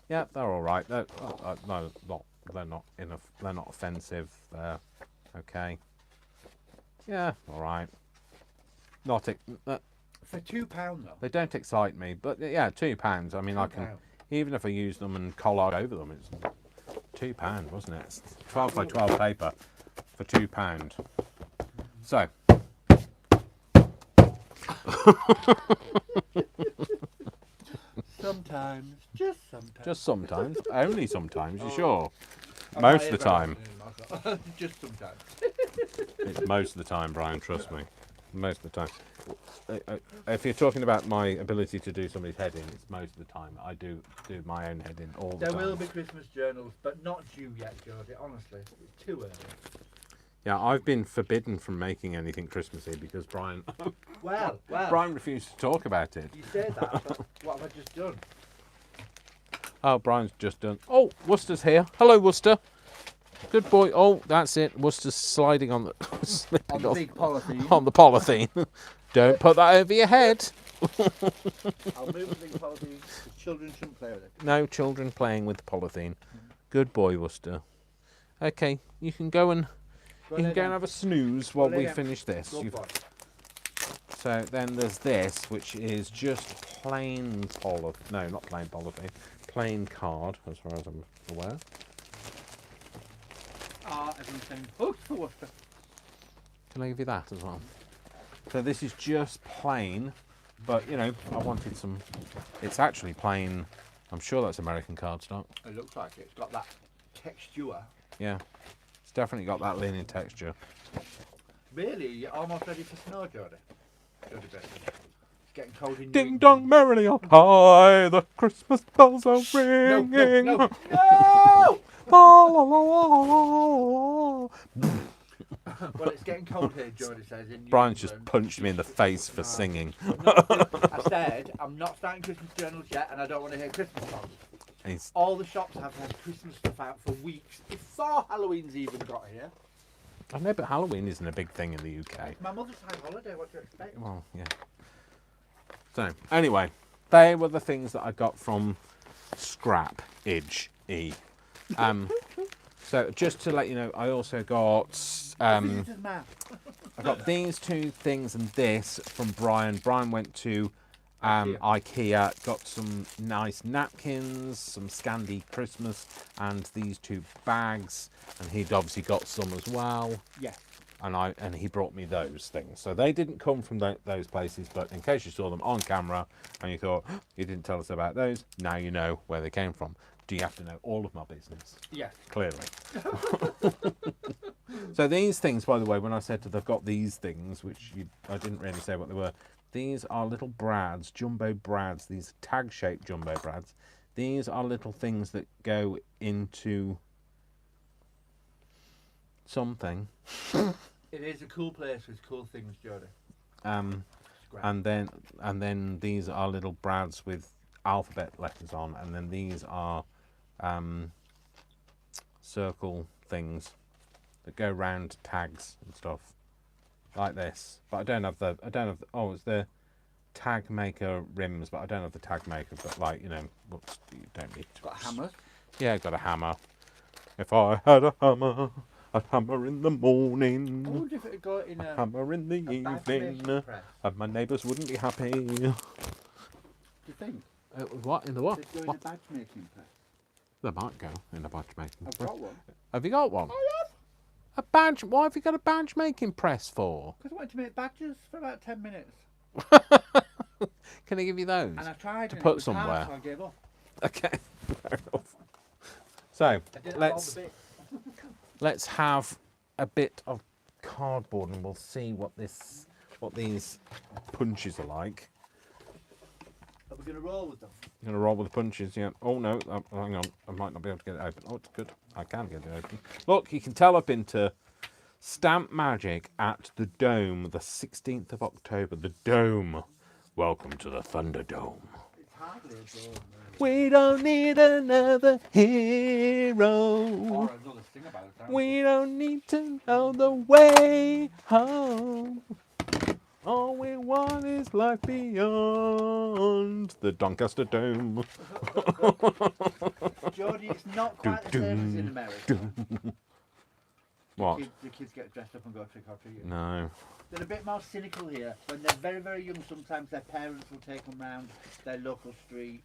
Yeah, they're all right. No, they're not they're not offensive. They're okay. Yeah, all right. Not For £2 though. they don't excite me, but yeah, £2. I mean, I can £2. even if I use them and collard over them, it's £2, wasn't it? It's 12 by 12 paper for £2. So. Sometimes, just sometimes. Just sometimes, only sometimes. You Oh. sure? I'm Most not of the time. here just sometimes. It's most of the time, Brian. Trust me. Most of the time. If you're talking about my ability to do somebody's head in, it's most of the time. I do my own head in all the There time. will be Christmas journals, but not due yet, Jodie. Honestly, it's too early. Yeah, I've been forbidden from making anything Christmassy because Brian Well, Brian refused to talk about it. you say that, but what have I just done? Oh, Brian's just done. Oh, Worcester's here. Hello, Worcester. Good boy. Oh, that's it. Worcester's sliding on the On the big polythene. on the polythene. Don't put that over your head. I'll move the big polythene because children shouldn't play with it. No children playing with the polythene. Good boy, Worcester. Okay, you can go and have a snooze while we finish this. So then there's this, which is just plain polythene. No, not plain polythene. Plain card, as far as I'm aware. Everyone's saying, "Hooks for Worcester." Can I give you that as well? So this is just plain, but you know, I wanted some. It's actually plain. I'm sure that's American cardstock. It looks like it. It's got that texture. Yeah, it's definitely got that linen texture. Really, you're almost ready for snow, Jodie. Jodie Benson. It's getting cold in New Ding England. dong merrily on high, the Christmas bells are ringing. No! La, la, la, la, la. Well, it's getting cold here, Jodie says. In New Brian's just England. punched me in the face for singing. I said, I'm not starting Christmas journals yet, and I don't want to hear Christmas songs. He's, All the shops have had Christmas stuff out for weeks before Halloween's even got here. I know, but Halloween isn't a big thing in the UK. My mother's high holiday, what do you expect? Well, yeah. So, anyway, they were the things that I got from Scrap Leeds. So, just to let you know, I also got I got these two things and this from Brian. Brian went to IKEA, got some nice napkins, some Scandi Christmas, and these two bags. And he'd obviously got some as well. Yeah. And he brought me those things. So they didn't come from those places, but in case you saw them on camera and you thought, you didn't tell us about those, now you know where they came from. Do you have to know all of my business? Yes. Clearly. So these things, by the way, when I said that they've got these things, which I didn't really say what they were, these are little brads, jumbo brads, these tag-shaped jumbo brads. These are little things that go into something. It is a cool place with cool things, Jody. And then these are little brads with alphabet letters on, and then these are circle things that go round tags and stuff like this. But I don't have the oh, it's the tag maker rims, but I don't have the tag maker. But like, you know, whoops, you don't need to. Got hammers? Yeah, I got a hammer. If I had a hammer, I'd hammer in the morning. I wonder if it'd go in a hammer in the evening, and my neighbours wouldn't be happy. Do you think? What in the what? It'd go in a badge making press. They might go in a badge making I've press. got one. Have you got one? I have. A badge? Why have you got a badge making press for? Because I wanted to make badges for about 10 minutes. Can I give you those? And I tried to and put it was somewhere. hard, so I gave up. Okay, fair enough. So let's have a bit of cardboard, and we'll see what these punches are like. Are we going to roll with them? I'm going to roll with the punches, yeah. Oh no, hang on, I might not be able to get it open. Oh, it's good, I can get it open. Look, you can tell I've been to Stamp Magic at the Dome, the 16th of October. The Dome. Welcome to the Thunderdome. It's hardly a dome. We don't need another hero. Or another thing about it. We don't need to know the way home. All we want is life beyond the Doncaster Dome. Jody, it's not quite the same as in America. What? The kids get dressed up and go trick or treating. No. They're a bit more cynical here. When they're very, very young, sometimes their parents will take them round their local street,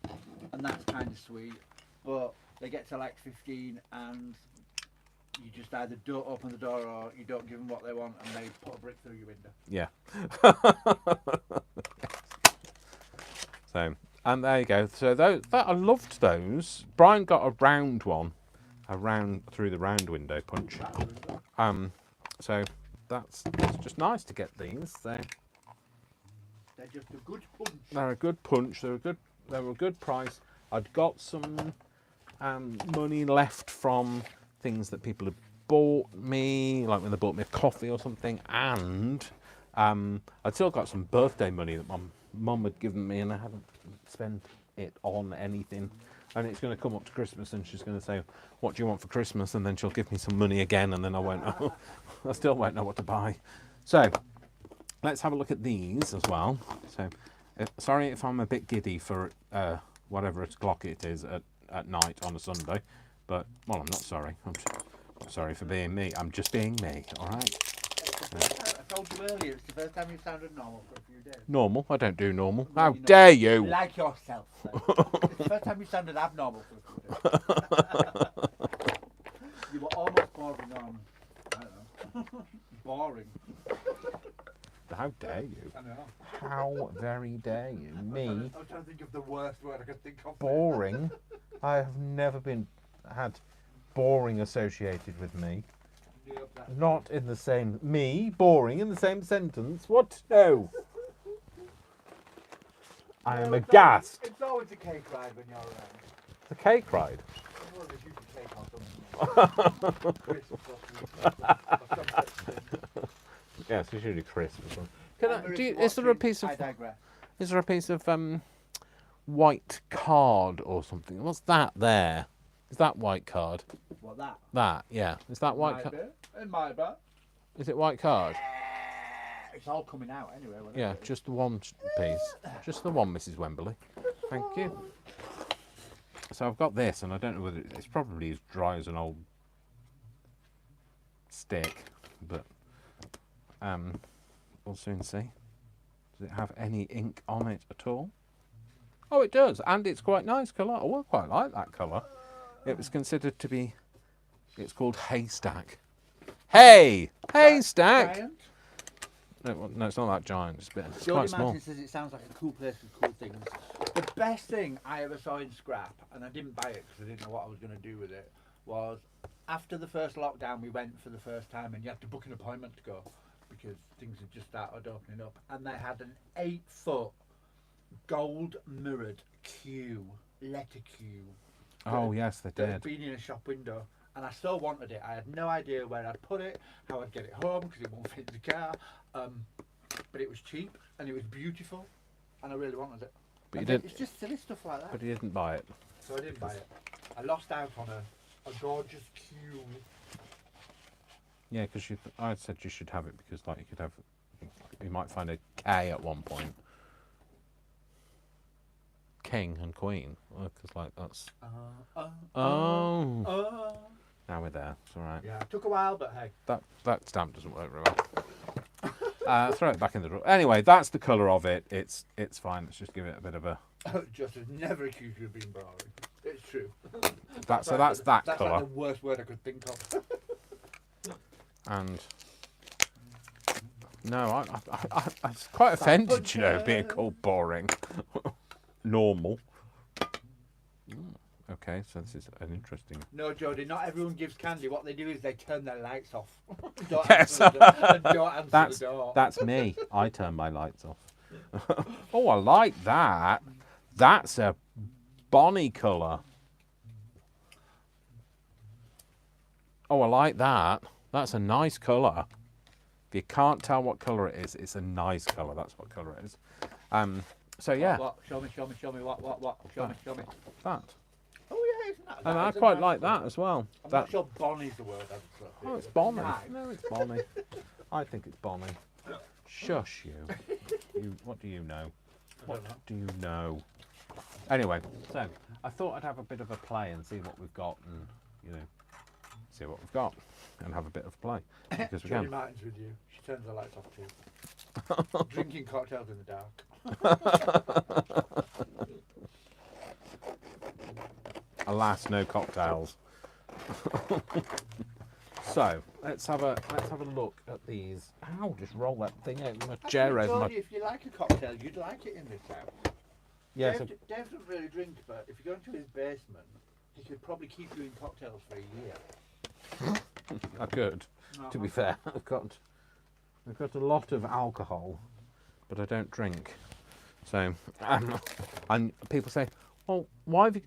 and that's kind of sweet. But they get to like 15 and you just either don't open the door or you don't give them what they want and they put a brick through your window. Yeah. So, and there you go. So I loved those. Brian got a round one, through the round window punch. So that's just nice to get these. They're just a good punch. They're a good punch. They were a good price. I'd got some money left from things that people had bought me, like when they bought me a coffee or something, and I'd still got some birthday money that my mum had given me, and I hadn't spent it on anything. And it's going to come up to Christmas, and she's going to say, "What do you want for Christmas?" And then she'll give me some money again, and then I won't know. I still won't know what to buy. So let's have a look at these as well. So sorry if I'm a bit giddy for whatever o'clock it is at night on a Sunday, but well, I'm not sorry. I'm sorry for being me. I'm just being me. All right. I told you earlier, it's the first time you sounded normal for a few days. Normal? I don't do normal. How dare you? Like yourself. It's the first time you sounded abnormal for a few days. You were almost bordering on, I don't know, boring. How dare you? I know. How very dare you? Me? I was trying to think of the worst word I could think of. Boring? I have never had boring associated with me. Not in the same... Me? Boring in the same sentence? What? No. I am aghast. It's always a cake ride when you're around. The cake ride? Well, there's usually cake or something. Yes, it's usually crisp or something. Is there a piece of white card or something? What's that there? Is that white card? What, that? That, yeah. Is that white card? It might be. Is it white card? It's all coming out anyway. Yeah, just the one piece. Just the one, Mrs. Wembley. Thank you. So I've got this, and I don't know whether it's probably as dry as an old stick, but We'll soon see. Does it have any ink on it at all? Oh, it does, and it's quite nice colour. Oh, I quite like that colour. It was considered to be. It's called haystack. Hey, haystack. Giant? No, it's not that giant. It's, it's Jordy quite small. Martin says it sounds like a cool place with cool things. The best thing I ever saw in Scrap, and I didn't buy it because I didn't know what I was going to do with it, was after the first lockdown we went for the first time and you had to book an appointment to go because things had just started opening up, and they had an 8-foot gold mirrored Q, letter Q. Oh yes, they That had did. been in a shop window, and I so wanted it. I had no idea where I'd put it, how I'd get it home because it won't fit in the car. But it was cheap and it was beautiful, and I really wanted it. But you And didn't. It's just silly stuff like that. But you didn't buy it. So I didn't buy it. I lost out on a gorgeous Q. Yeah, because I said you should have it because like you could have. You might find a K at one point. King and Queen, because like that's. Oh. Now we're there. It's all right. Yeah, it took a while, but hey. That stamp doesn't work very well. Throw it back in the drawer. Anyway, that's the colour of it. It's fine. Let's just give it a bit of a. Just has never accused you of being boring. It's true. That's that That's colour. like the worst word I could think of. And no, I was quite offended, you know, being called boring. Normal. Okay, so this is an interesting. No, Jodie, not everyone gives candy. What they do is they turn their lights off. Don't Yes. answer the door, and don't answer the door. That's me. I turn my lights off. Oh, I like that. That's a bonny colour. Oh, I like that. That's a nice colour. If you can't tell what colour it is, it's a nice colour. That's what colour it is. So yeah. What? Show me. What? Show me. That. Oh yeah, isn't that? And that I is a quite nice like colour. that as well. I'm That. not sure Bonnie's the word. Oh, it's bonny. Nice. No, it's bonny. I think it's bonny. Shush you. What do you know? What do you know? Anyway, so I thought I'd have a bit of a play and see what we've got, and you know, see what we've got, and have a bit of a play because we Jodie can. Martin's with you. She turns the lights off too. Drinking cocktails in the dark. Alas, no cocktails. So let's have a look at these. Ow! Just roll that thing out my chair over my. If you like a cocktail, you'd like it in this house. Yeah. Dave doesn't really drink, but if you go into his basement, he could probably keep you in cocktails for a year. I could. To be fair, I've got a lot of alcohol, but I don't drink. So, and people say, "Well, why have you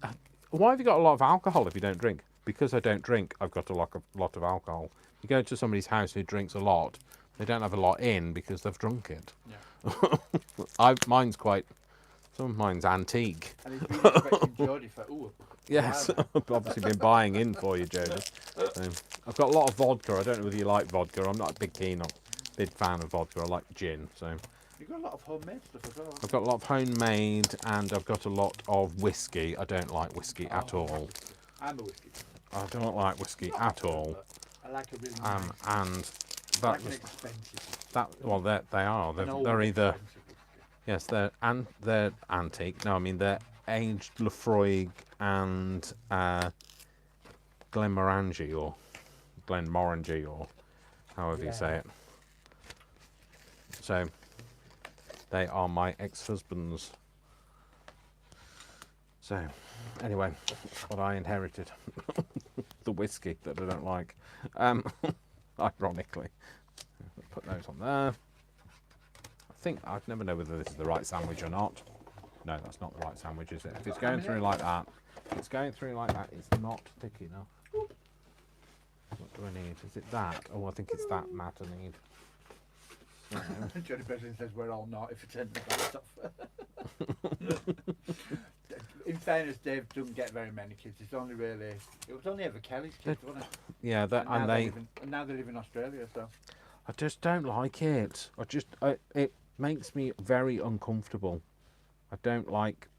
got a lot of alcohol if you don't drink?" Because I don't drink, I've got a lot of alcohol. You go to somebody's house who drinks a lot, they don't have a lot in because they've drunk it. Yeah. Mine's quite. Some of mine's antique. And he's been expecting Jodie for Yes, I've obviously been buying in for you, Jodie. I've got a lot of vodka. I don't know whether you like vodka. I'm not a big fan of vodka. I like gin. So you've got a lot of homemade stuff as well. I've got a lot of homemade, and I've got a lot of whiskey. I don't like whiskey at all. I'm a whiskey. I don't like whiskey at all. I like a really nice, And that like an was expensive. that. Well, they are. They're either. Expensive whiskey. Yes, they're antique. No, I mean they're aged Lafroig and Glenmorangie or or however you say it. So they are my ex-husband's. So anyway, that's what I inherited. The whiskey that I don't like. Ironically. Put those on there. I'd never know whether this is the right sandwich or not. No, that's not the right sandwich, is it? If it's going through like that, it's not thick enough. What do I need? Is it that? Oh, I think it's that mat I need. Johnny President says we're all naughty for turning that stuff. In fairness, Dave doesn't get very many kids. It was only ever Kelly's kids, wasn't it? Yeah, and now they live in Australia, so. I just don't like it. It makes me very uncomfortable. I don't like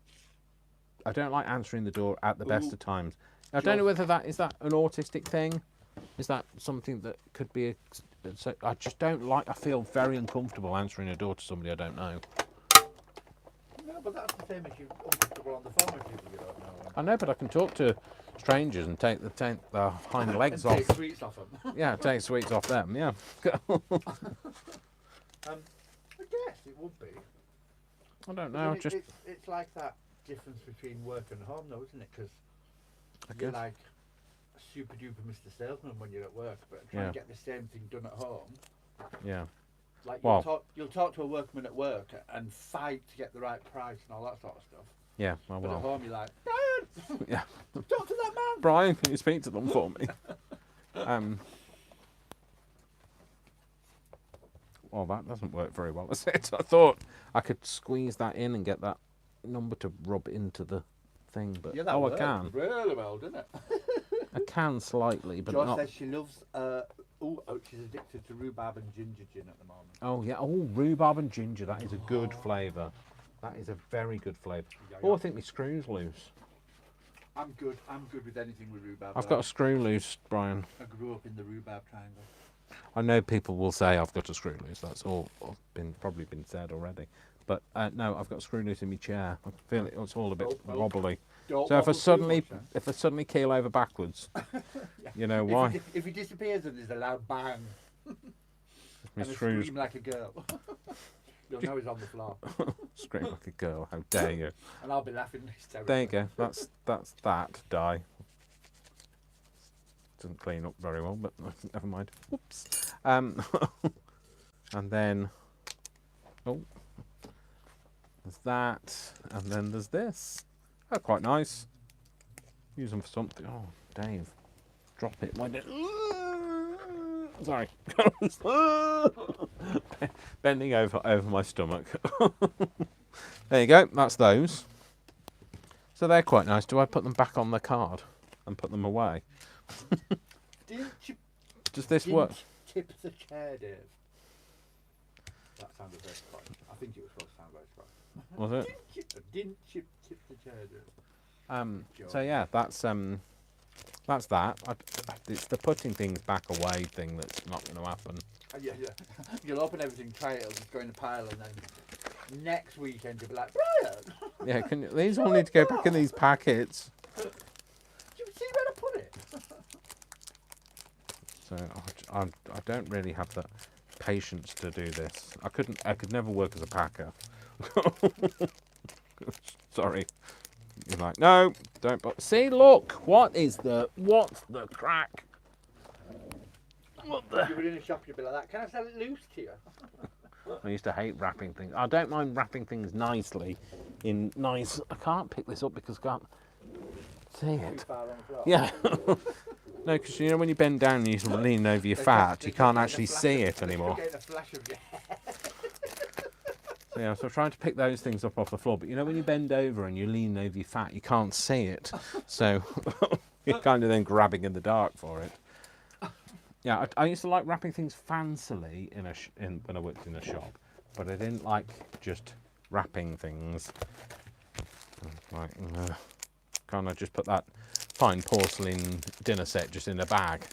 answering the door at the best of times. I don't know whether that is an autistic thing. Is that something that could be I just don't like. I feel very uncomfortable answering a door to somebody I don't know. No, but that's the same as you're uncomfortable on the phone with people you don't know. I know, but I can talk to strangers and take the hind legs and off. take sweets off them. Yeah, take sweets off them. Yeah. I guess it would be. I don't know. It's like that difference between work and home, though, isn't it? Because you're guess. like a super duper Mr. Salesman when you're at work, but try and get the same thing done at home. Yeah. Like Well, you'll talk to a workman at work and fight to get the right price and all that sort of stuff. Yeah. I But at will. home you're like, Brian, Yeah. talk to that man. Brian, can you speak to them for me? Well, that doesn't work very well, does it? I thought I could squeeze that in and get that number to rub into the thing, but Yeah, that I worked can. really well, didn't it? I can slightly, but Joyce not. says she loves. She's addicted to rhubarb and ginger gin at the moment. Oh yeah. Oh, rhubarb and ginger. That is a good flavour. That is a very good flavour. Yeah, Oh, yeah. I think my screw's loose. I'm good with anything with rhubarb. I've got a screw loose, Brian. I grew up in the rhubarb triangle. I know people will say I've got a screw loose. That's all probably been said already. But no, I've got a screw loose in my chair. I feel it's all a bit wobbly. Don't So if I wobble too suddenly keel over backwards, Yeah. you know why? If he disappears and there's a loud bang My and a screws scream like a girl, you'll know he's on the floor. scream like a girl. How dare you? And I'll be laughing hysterically. There you go. That's that die. Doesn't clean up very well, but never mind. Whoops. And then there's that, and then there's this. Oh, quite nice. Use them for something. Oh, Dave, drop it. Why did? Sorry. Bending over my stomach. There you go. That's those. So they're quite nice. Do I put them back on the card and put them away? Does this work? Tip the chair, Dave. That sounded very Scottish. I think it was supposed to sound very Scottish. Was it? Didn't tip the chair, Dave. So yeah, that's that. It's the putting things back away thing that's not going to happen. Yeah. You'll open everything, try it, it'll just go in the pile, and then next weekend you'll be like, Brian! Yeah, these all need to go back in these packets. Do you see where to put it? So I don't really have the patience to do this. I could never work as a packer. Sorry. You're like, no, don't. See, look, what's the crack? What the? If you were in a shop, you'd be like that. Can I sell it loose to you? I used to hate wrapping things. I don't mind wrapping things nicely, in nice. I can't pick this up because I can't see Too it. far on the floor. Yeah. No, because you know when you bend down and you sort of lean over your fat, you can't actually see it anymore. Getting a flash of your hair. So, yeah, so I'm trying to pick those things up off the floor. But you know when you bend over and you lean over your fat, you can't see it. So you're kind of then grabbing in the dark for it. Yeah, I used to like wrapping things fancily when I worked in a shop, but I didn't like just wrapping things. Like, can't I just put that fine porcelain dinner set just in a bag?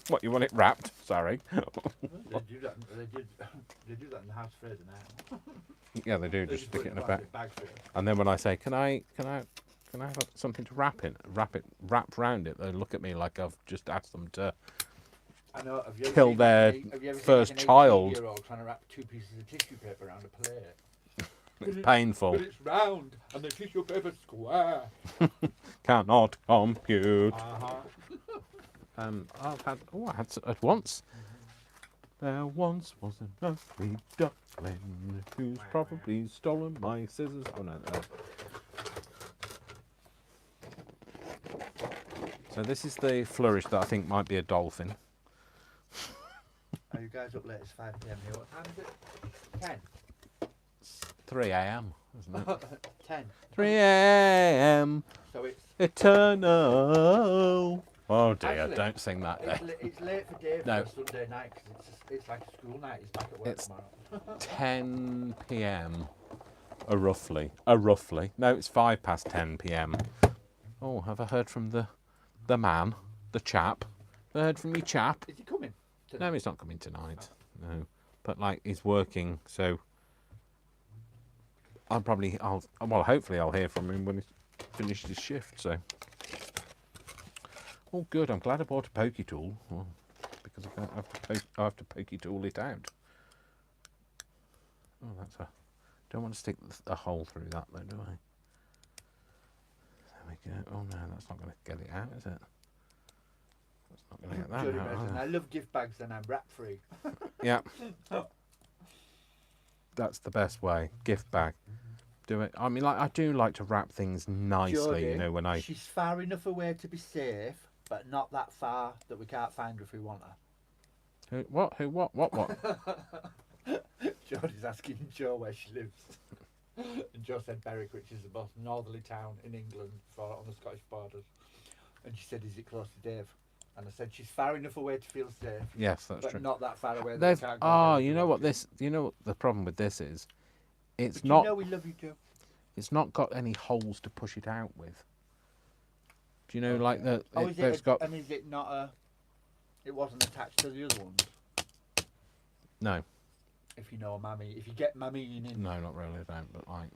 What, you want it wrapped? Sorry. They do that in the house further now. Yeah, they do. They Just stick put it in a plastic bag. bag for it. And then when I say, can I have something to wrap around it, they look at me like I've just asked them to I know. Have you ever kill seen their have you ever seen first like an child. 18-year-old trying to wrap 2 pieces of tissue paper around a plate? It's painful. But it's round and the tissue paper's square. Cannot compute. Uh-huh. I had at once. There once was an ugly duckling who's probably stolen my scissors. Oh no. So this is the flourish that I think might be a dolphin. Are you guys up late? It's 5 p.m. here. What time is it? 10. 3 a.m. isn't it? 10. 3 a.m. So it's eternal. Oh dear, Actually, don't sing that. it's late for Dave No. for a Sunday night because it's like a school night. He's back at work It's- tomorrow. 10 p.m. Roughly. No, it's 5 past 10 p.m. Oh, have I heard from the man, the chap? Have I heard from you, chap? Is he coming? No, he's not coming tonight. No, but like he's working, so hopefully I'll hear from him when he's finished his shift. So, oh, good. I'm glad I bought a pokey tool because I have to pokey tool it out. Oh, don't want to stick a hole through that though, do I? There we go. Oh no, that's not going to get it out, is it? That's not going to get that Jody out. Mason, I love gift bags and I'm wrap free. Yeah. That's the best way. Gift bag. Do it. I mean, like I do like to wrap things nicely, Jody, you know, when I. She's far enough away to be safe, but not that far that we can't find her if we want her. What? Jodie's asking Jo where she lives. And Jo said Berwick, which is the most northerly town in England on the Scottish borders. And she said, is it close to Dave? And I said, she's far enough away to feel safe. Yes, that's but true. Not that far away that we can't go. Oh, you know what the problem with this is? It's but not. You know we love you, Jo. It's not got any holes to push it out with. Do you know, Okay. like the? And is it not a? It wasn't attached to the other ones. No. If you know Mammy, if you get Mammy in. No, not really. I don't. But like.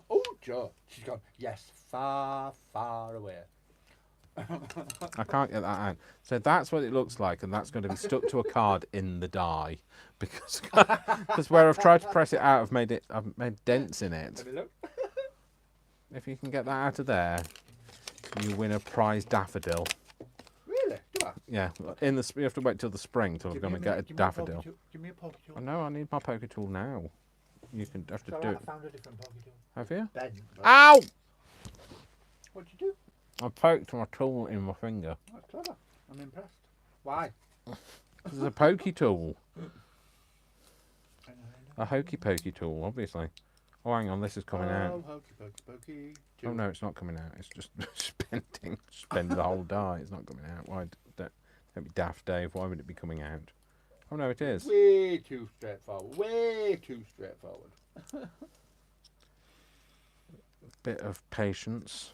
Oh, Jo, she's gone. Yes, far, far away. I can't get that out. So that's what it looks like, and that's going to be stuck to a card in the die, because where I've tried to press it out, I've made dents in it. Let me look. If you can get that out of there, you win a prize daffodil. Really? Do I? Yeah, you have to wait till the spring till I'm going to get a daffodil. Give me a poke tool. Oh, no, I need my poker tool now. You can have to do it. I found a different poke tool. Have you? Ben, Ow! What'd you do? I poked my tool in my finger. That's clever. I'm impressed. Why? This is a pokey tool. A hokey pokey tool, obviously. Oh, hang on, this is coming out. Hokey pokey. Oh no, it's not coming out. It's just spending the whole die. It's not coming out. Why? Don't be daft, Dave. Why would it be coming out? Oh no, it is. Way too straightforward. Way too straightforward. Bit of patience.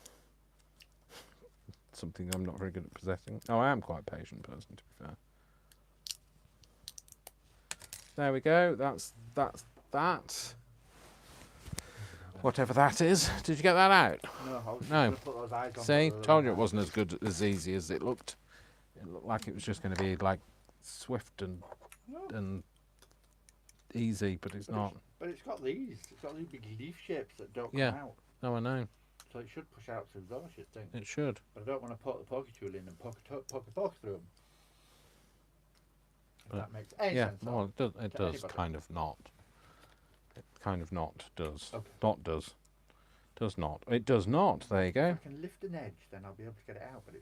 Something I'm not very good at possessing. Oh, I am quite a patient person, to be fair. There we go. That's that. Whatever that is. Did you get that out? No, I was No. gonna put those eyes on. See, told you it wasn't as good, as easy as it looked. It looked like it was just going to be like swift and easy, but it's not. But it's got these. It's got these big leaf shapes that don't come out. No, I know. So it should push out through those, I should think. It should. But I don't want to put the poke tool in and poke through them. If that makes any sense. Well, it does anybody. kind of not. It kind of not does. Okay. Not does. Does not. It does not. There you If go. I can lift an edge, then I'll be able to get it out. But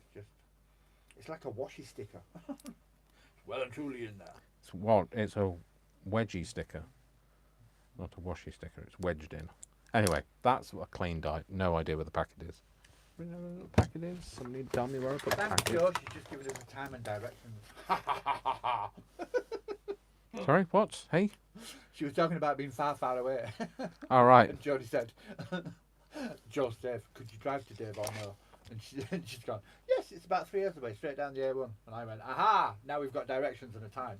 it's like a washi sticker. It's well and truly in there. It's a wedgie sticker. Not a washi sticker. It's wedged in. Anyway, that's a clean die. No idea where the packet is. Do you know where the packet is? Somebody tell me where I put the Thanks, packet. Jo. She's just giving us the time and directions. Sorry, what? Hey? She was talking about being far, far away. All right. And Jodie said, Jo said, could you drive to Dave or no? And she's gone, yes, it's about 3 hours away, straight down the A1. And I went, aha, now we've got directions and a time.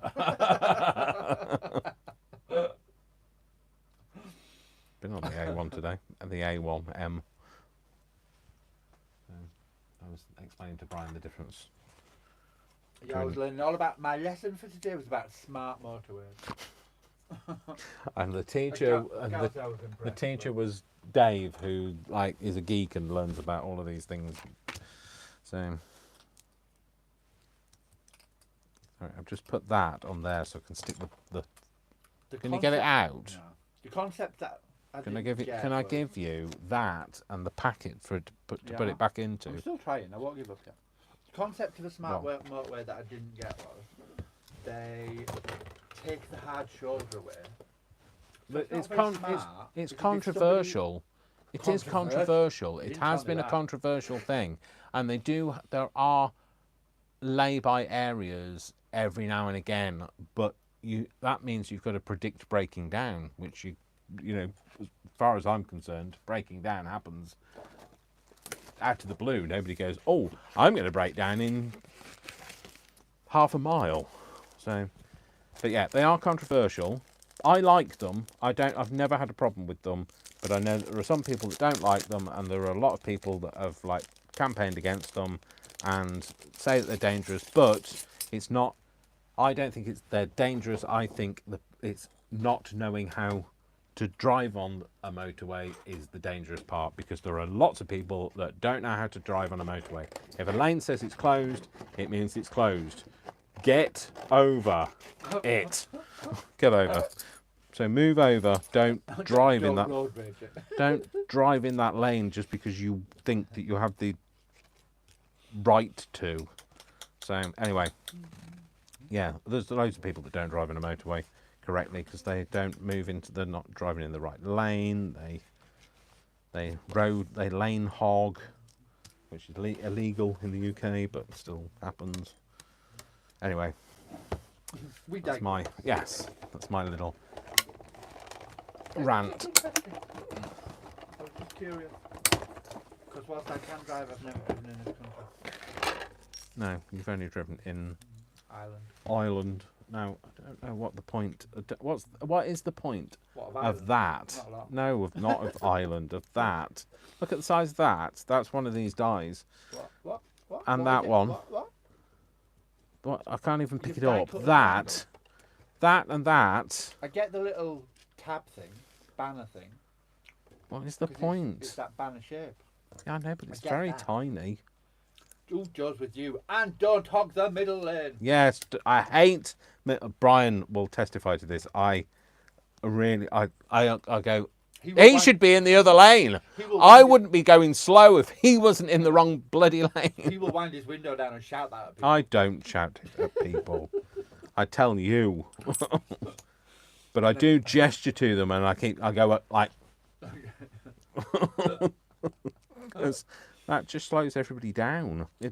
Been on the A1 today, and the A1M. I was explaining to Brian the difference. Yeah, I was learning all about, my lesson for today was about smart motorways. And the teacher, was Dave, who like is a geek and learns about all of these things. So, all right, I've just put that on there so I can stick the can you get it out? No. The concept that Can I give you that and the packet for it to put it back into? I'm still trying. I won't give up yet. The concept of a smart motorway that I didn't get was they take the hard shoulder away. So it's controversial. It is controversial. It has been a controversial thing, and there are lay-by areas every now and again, but that means you've got to predict breaking down, which you know, as far as I'm concerned, breaking down happens out of the blue. Nobody goes, oh, I'm going to break down in half a mile. So, but yeah, they are controversial. I like them. I've never had a problem with them, but I know there are some people that don't like them, and there are a lot of people that have like campaigned against them and say that they're dangerous. But it's not. I don't think they're dangerous. I think it's not knowing how to drive on a motorway is the dangerous part, because there are lots of people that don't know how to drive on a motorway. If a lane says it's closed, it means it's closed. Get over it. Get over. So move over. Don't drive in that. Don't drive in that lane just because you think that you have the right to. So anyway, yeah, there's loads of people that don't drive in a motorway correctly because they don't move into. They're not driving in the right lane. They lane hog, which is illegal in the UK, but still happens. Anyway, that's my little rant. I was just curious, because whilst I can drive, I've never driven in this country. No, you've only driven in Ireland. Now, I don't know what the point. What is the point of that? Not a lot. No, not of Ireland. Of that. Look at the size of that. That's one of these dies. What? And what that is it? one. What? I can't even pick You've it up. die-cut a That and that. I get the little tab thing, banner thing. What is the 'cause point? It's that banner shape. Yeah, I know, but it's get very that. tiny. Ooh, Joe's with you. And don't hog the middle lane. Yes, I hate. Brian will testify to this. I go. He should be in the other lane. I wouldn't be going slow if he wasn't in the wrong bloody lane. He will wind his window down and shout that at people. I don't shout it at people. I tell you. But I do gesture to them, and I go up like. Because that just slows everybody down. You're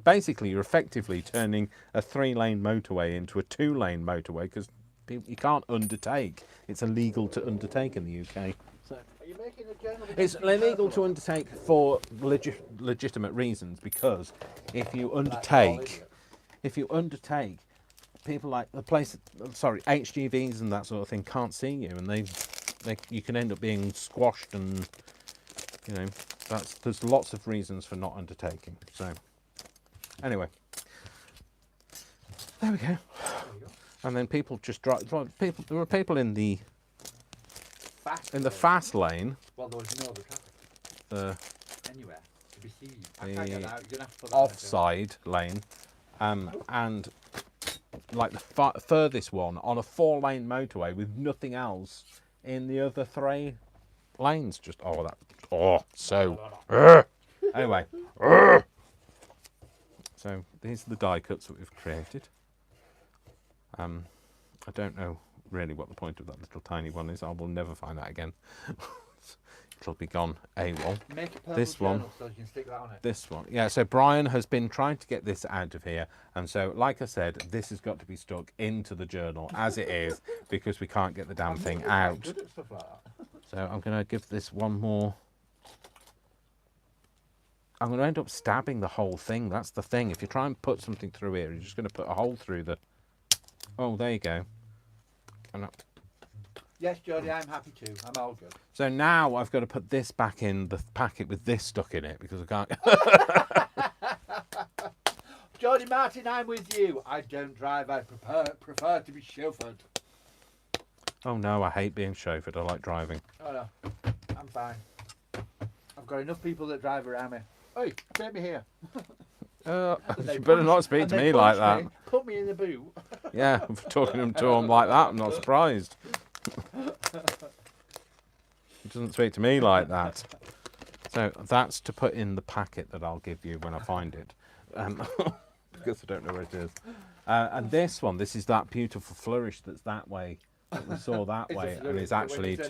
effectively turning a 3-lane motorway into a 2-lane motorway because you can't undertake. It's illegal to undertake in the UK. So Are you making a journal? it's illegal to undertake for legitimate reasons, because if you undertake, people like HGVs and that sort of thing can't see you, and you can end up being squashed, and there's lots of reasons for not undertaking. So anyway, there we go. And then people just drive. Well, there were people in the fast lane. Well, there was no other traffic. Anywhere to be seen. I can't get out. You're gonna have to put that Offside lane, and like the furthest one on a 4-lane motorway with nothing else in the other 3 lanes. Anyway. So these are the die cuts that we've created. I don't know really what the point of that little tiny one is. I will never find that again. It'll be gone AWOL. Make a purple This one. journal so you can stick that on it. This one. Yeah, so Brian has been trying to get this out of here. And so, like I said, this has got to be stuck into the journal as it is, because we can't get the damn thing out. Good at stuff like that. So I'm going to give this one more. I'm going to end up stabbing the whole thing. That's the thing. If you try and put something through here, you're just going to put a hole through the... Oh, there you go. Yes, Jodie, I'm happy too. I'm all good. So now I've got to put this back in the packet with this stuck in it, because I can't... Jodie Martin, I'm with you. I don't drive. I prefer to be chauffeured. Oh no, I hate being chauffeured. I like driving. Oh no, I'm fine. I've got enough people that drive around me. Oi, take me here. You better not speak to me like that. Put me in the boot. Yeah, for talking to him like that, I'm not surprised. He doesn't speak to me like that. So that's to put in the packet that I'll give you when I find it. Because I don't know where it is. And this one, this is that beautiful flourish that's that way. That we saw that way, and it's actually it's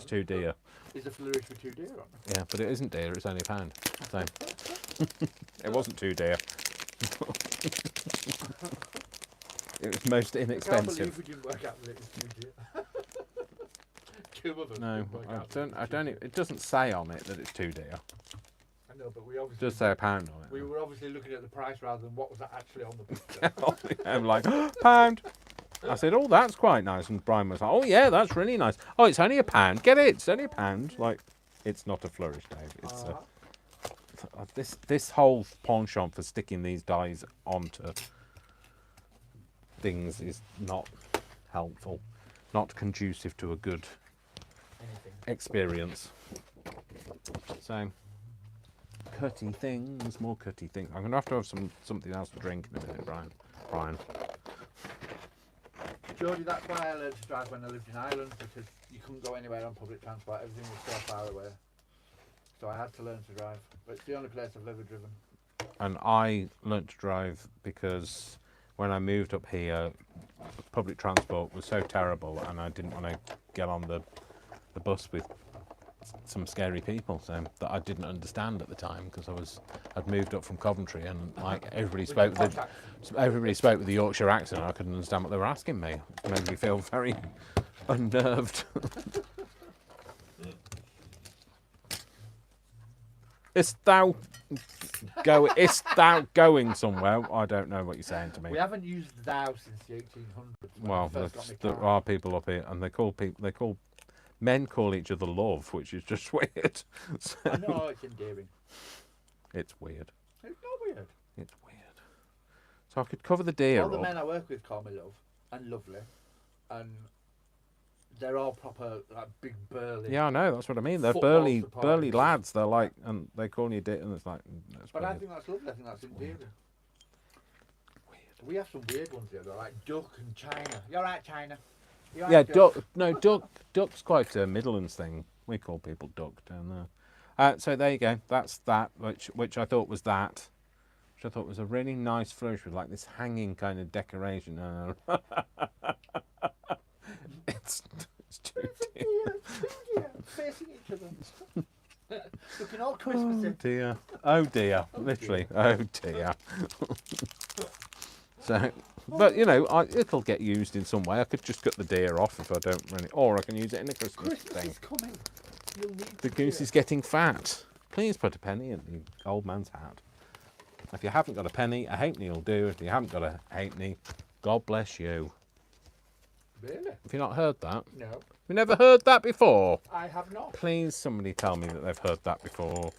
2 deer. Is a flourish with 2 deer on it? Yeah, but it isn't deer, it's only £1. So it wasn't 2 deer. It was most inexpensive. I can't believe we didn't work out that it was 2 deer. 2 of us. No, I don't. It doesn't say on it that it's 2 deer. I No, but we obviously Just say a pound on it. we were obviously looking at the price rather than what was actually on the picture. I'm like, pound. I said, oh, that's quite nice. And Brian was like, oh, yeah, that's really nice. Oh, it's only a pound. Get it. It's only a pound. Like, it's not a flourish, Dave. It's this whole penchant for sticking these dies onto things is not helpful, not conducive to a good experience. So, cutty things, more cutty things. I'm going to have something else to drink in a minute, Brian. Geordie, that's why I learned to drive when I lived in Ireland, because you couldn't go anywhere on public transport. Everything was so far away. So I had to learn to drive. But it's the only place I've ever driven. And I learnt to drive because when I moved up here, public transport was so terrible, and I didn't want to get on the bus with some scary people, so that I didn't understand at the time, because I'd moved up from Coventry, and like everybody spoke with the Yorkshire accent. I couldn't understand what they were asking me. It made me feel very unnerved. Is thou going somewhere? I don't know what you're saying to me. We haven't used thou since the 1800s. Well, there are people up here, and men call each other love, which is just weird. So, I know, it's endearing. It's weird. It's not weird. It's weird. So I could cover the deer All the up. men I work with call me love and lovely, and they're all proper, like, big burly. Yeah, I know. That's what I mean. They're Football burly supporters. lads. They're like, and they call you deer, and it's like, that's But I brilliant. think that's lovely. I think that's endearing. Weird. We have some weird ones here. They're like duck and China. You're right, China. You're Yeah, right, duck. duck's quite a Midlands thing. We call people duck down there. So there you go. That's that, which I thought was that. Which I thought was a really nice flourish with like this hanging kind of decoration. It's too dear. Facing each other. Looking all Oh Christmassy. dear. Oh dear. Literally. Oh dear. So, but you know, it'll get used in some way. I could just cut the deer off if I don't really, or I can use it in a Christmas Christmas thing. is coming. You'll need The to goose do is it. getting fat. Please put a penny in the old man's hat. If you haven't got a penny, a halfpenny will do. If you haven't got a halfpenny, God bless you. Really? Have you not heard that? No, You never heard that before? I have not. Please, somebody tell me that they've heard that before.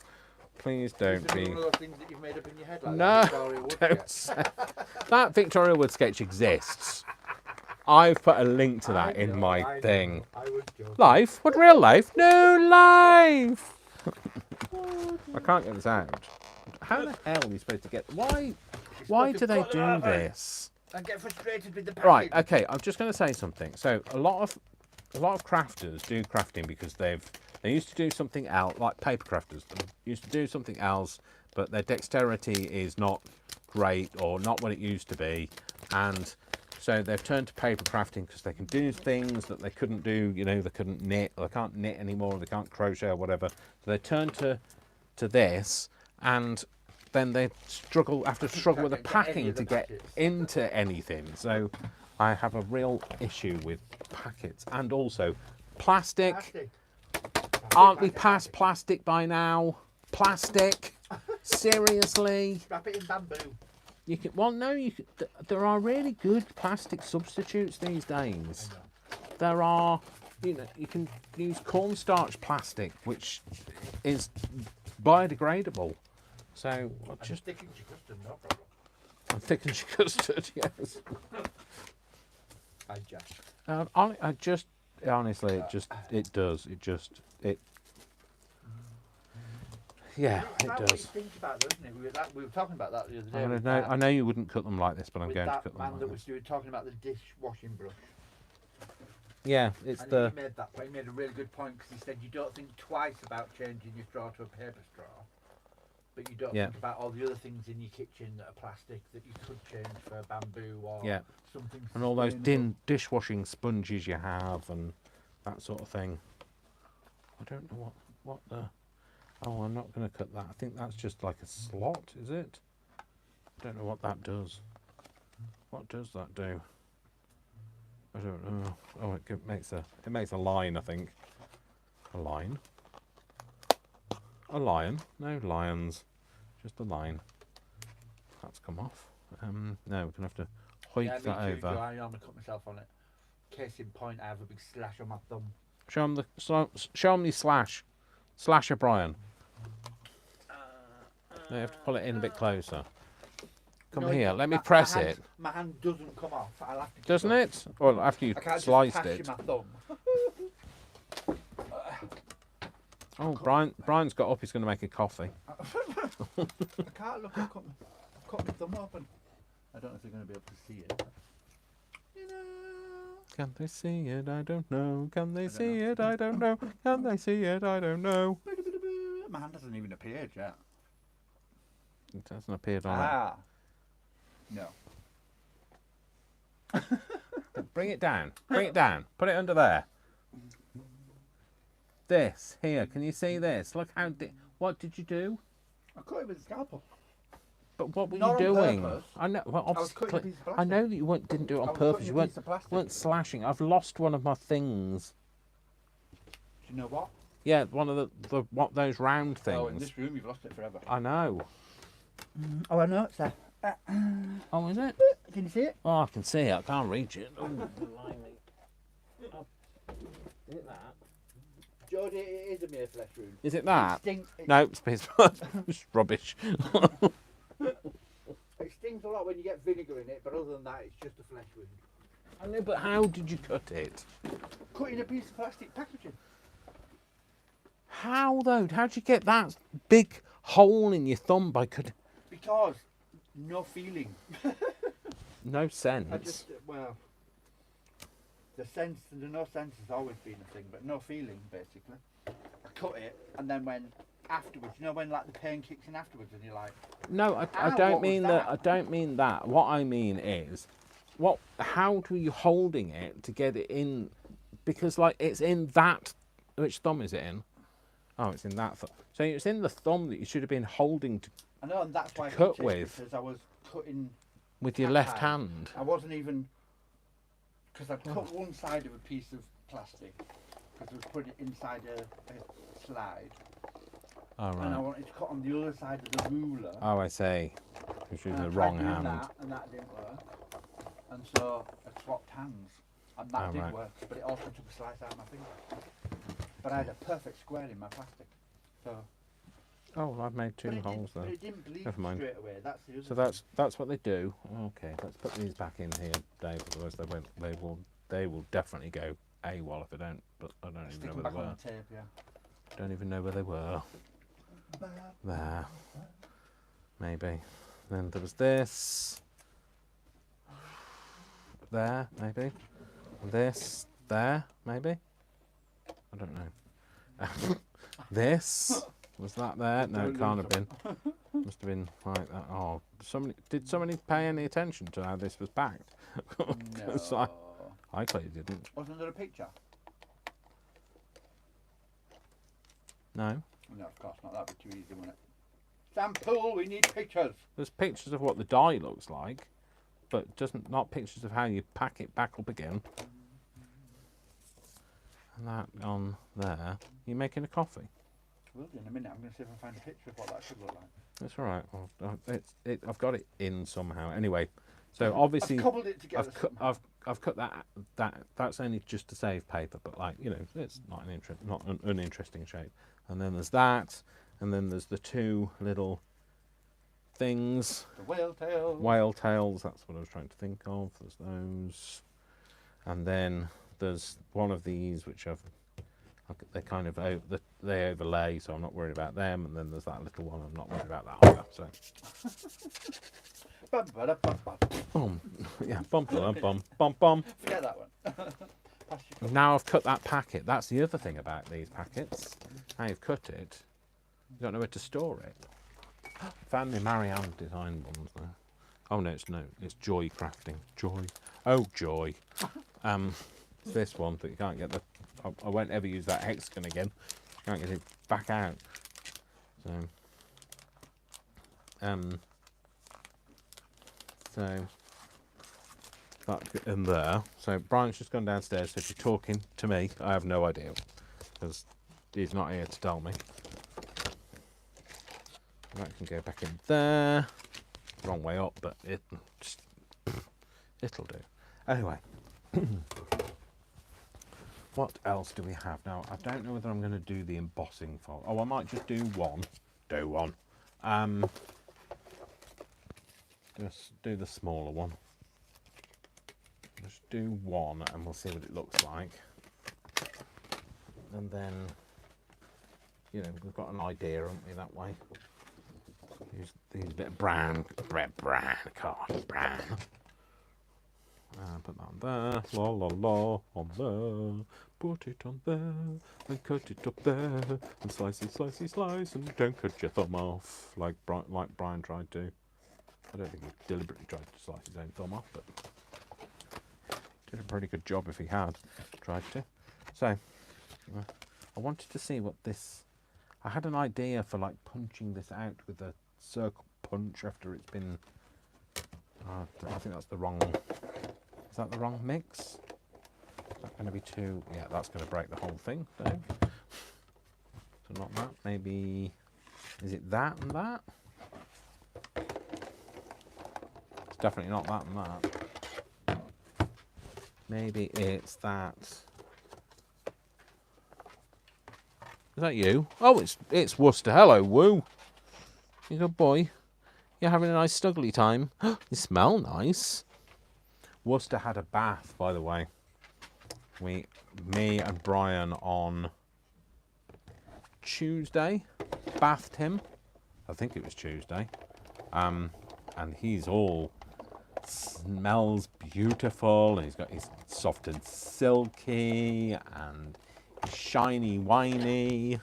Please Is don't it be. one of those things that you've made up in your head like No, that Victoria Wood don't sketch? say. That Victoria Wood sketch exists. I've put a link to that I in know, my I know. thing. I was joking. Life? What, real life? No life! I can't get this out. How the hell are we supposed to get... Why do they do this? I get frustrated with the package. Right, okay, I'm just going to say something. So a lot of crafters do crafting because they used to do something else, like paper crafters. They used to do something else, but their dexterity is not great or not what it used to be, and so they've turned to paper crafting because they can do things that they couldn't do. You know, they couldn't knit, or they can't knit anymore, or they can't crochet or whatever. So they turn to this, and then they have to struggle with the packing to get into anything. So I have a real issue with packets, and also plastic. Plastic. Aren't we past plastic by now? Plastic? Seriously? Wrap it in bamboo. You can. Well, no. You can, there are really good plastic substitutes these days. There are. You know, you can use cornstarch plastic, which is biodegradable. So And just thicken your custard, no problem. thicken your custard. Yes. I just. I just honestly, it does. Yeah, it That's does. what you think about, though, isn't it? We were talking about that the other day. with I know you wouldn't cut them like this, but I'm with going to that cut them man like that this. was talking about the dishwashing brush. Yeah, it's And the. he made that point. He made a really good point because he said you don't think twice about changing your straw to a paper straw, but you don't Yeah. think about all the other things in your kitchen that are plastic that you could change for bamboo or Yeah. something. And all those sustainable. dishwashing sponges you have and that sort of thing. I don't know what the. Oh, I'm not going to cut that. I think that's just like a slot, is it? I don't know what that does. What does that do? I don't know. Oh, it makes a line, I think. A line. a lion. No lions. Just a line. That's come off. No, we're going to have to hoik Yeah, that me too, over. Joe. I normally cut myself on it. Case in point, I have a big slash on my thumb. Show him the slash. Slasher Brian. No, you have to pull it in a bit closer. Come No, here, let me press it. My hand doesn't come off. I'll have to. Doesn't it? Well, after you I can't sliced just pass it. you my thumb. Oh, Brian's got up. He's going to make a coffee. I can't look. I've cut my thumb open. I don't know if they're going to be able to see it. You know. Can they see it? I don't know. Can they see it? I don't know. Can they see it? I don't know. My hand hasn't even appeared yet. It hasn't appeared on No. it. Bring it down. Bring it down. Put it under there. This here. Can you see this? Look how. What did you do? I cut it with a scalpel. But what were Not you on doing? purpose. I know. Well, I was obviously, cutting a piece of plastic. I know that you didn't do it I on was purpose. cutting You a weren't, piece of plastic. weren't slashing. I've lost one of my things. Do you know what? Yeah, one of the what those round things. Oh, in this room you've lost it forever. I know. Oh, I know it's there. Oh, is it? Can you see it? Oh, I can see it. I can't reach it. Oh, blimey. Oh, is it that? Jodie, it is a mere flesh wound. Is it that? It stings, No, it's rubbish. It stings a lot when you get vinegar in it, but other than that, it's just a flesh wound. I know, but how did you cut it? Cutting a piece of plastic packaging. How though? How'd you get that big hole in your thumb by cutting? Because no feeling. No sense. I just, well, the no sense has always been a thing, but no feeling, basically. I cut it, and then when afterwards, you know when like the pain kicks in afterwards, and you're like, No, I what don't was mean that? that. I don't mean that. What I mean is, how are you holding it to get it in? Because like it's in that. Which thumb is it in? Oh, it's in that thumb. So it's in the thumb that you should have been holding I know, and that's why I cut cut it, with. because I was cutting with your that left high. hand. I wasn't even, because I cut one side of a piece of plastic, because I was putting it inside a slide, Oh and I right. wanted to cut on the other side of the ruler. Oh, I see. Which is And I the tried wrong doing hand. that, and that didn't work. And so I swapped hands, and that Oh, did right. work, but it also took a slice out of my finger. But I had a perfect square in my plastic. So, Oh, well, I've made two but holes but there. it didn't bleed Never mind. straight away. That's the other So thing. that's what they do. Okay, let's put these back in here, Dave. Otherwise, they will definitely go AWOL if I don't. But I don't even Stick know them where back they were. on the tape, yeah. Don't even know where they were. There, maybe. Then there was this. There, maybe. And this there, maybe. I don't know. This was that there? No, it can't have been. Must have been like that. Oh, did somebody pay any attention to how this was packed? 'Cause No. I clearly didn't. Wasn't there a picture? No. No, of course not. That'd be too easy, wouldn't it? Sample, we need pictures. There's pictures of what the die looks like, but not pictures of how you pack it back up again. And that on there. You're making a coffee. Will do in a minute. I'm going to see if I find a picture of what that should look like. That's all right. Well, I've got it in somehow. Anyway, so obviously I've cobbled it together. I've cut that. That's only just to save paper, but like it's not an uninteresting shape. And then there's that, and then there's the two little things. The whale tail. Whale tails. That's what I was trying to think of. There's those, and then there's one of these which they kind of they overlay, so I'm not worried about them. And then there's that little one. I'm not worried about that either. So. Bum, ba-da, bum, bum. Boom. Yeah, bum, bum, bum, bum, bum. Forget that one. Pass your cup. Now I've cut that packet. That's the other thing about these packets. Now you've cut it, you don't know where to store it. Found the Marianne design ones though. Oh no, it's Joy Crafting. Joy. Oh, Joy. It's this one that you can't get I won't ever use that hexagon again. Can't get it back out. So that in there. So Brian's just gone downstairs. So if you're talking to me, I have no idea because he's not here to tell me. that can go back in there. Wrong way up, but it'll do. Anyway, what else do we have now? I don't know whether I'm going to do the embossing file. Oh, I might just do one. Just do the smaller one. Just do one, and we'll see what it looks like. And then, you know, we've got an idea, haven't we, that way. Use a bit of brown, red brown, card brown. Put that on there, la la la, on there. Put it on there, and cut it up there, and slice, and don't cut your thumb off, like Brian tried to. I don't think he deliberately tried to slice his own thumb off, but did a pretty good job if he had tried to. So, I wanted to see what this... I had an idea for like punching this out with a circle punch after it's been... I think that's the wrong... Is that the wrong mix? Is that going to be too... Yeah, that's going to break the whole thing. So not that. Maybe... Is it that and that? It's definitely not that and that. Maybe it's that... Is that you? Oh, it's Worcester. Hello, Woo. You good boy. You're having a nice snuggly time. You smell nice. Worcester had a bath, by the way. Me and Brian on Tuesday bathed him. I think it was Tuesday. And he's all smells beautiful, and he's soft and silky and shiny, whiny.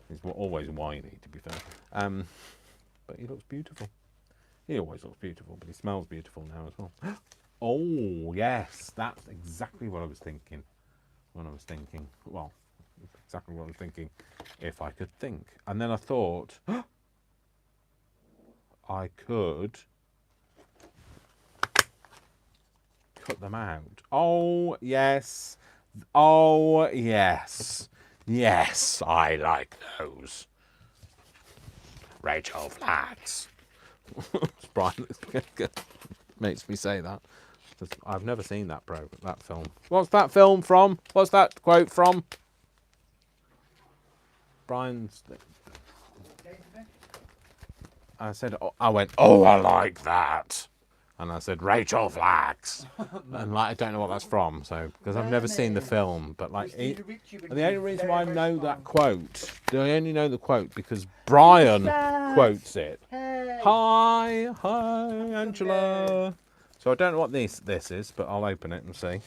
He's always whiny, to be fair. But he looks beautiful. He always looks beautiful, but he smells beautiful now as well. Oh, yes, that's exactly what I was thinking. Well, exactly what I was thinking, if I could think. And then I thought, I could cut them out. Oh, yes. Oh, yes. Yes, I like those. Rachel Flats. Brian makes me say that. I've never seen that film. What's that film from? What's that quote from? Brian's... I said, I went, oh, I like that. And I said, Rachel Flax. And like, I don't know what that's from, so, because I've never seen the film. But like, the only reason why I know that quote, I only know the quote because Brian quotes it. Hi, Angela. So I don't know what this is, but I'll open it and see.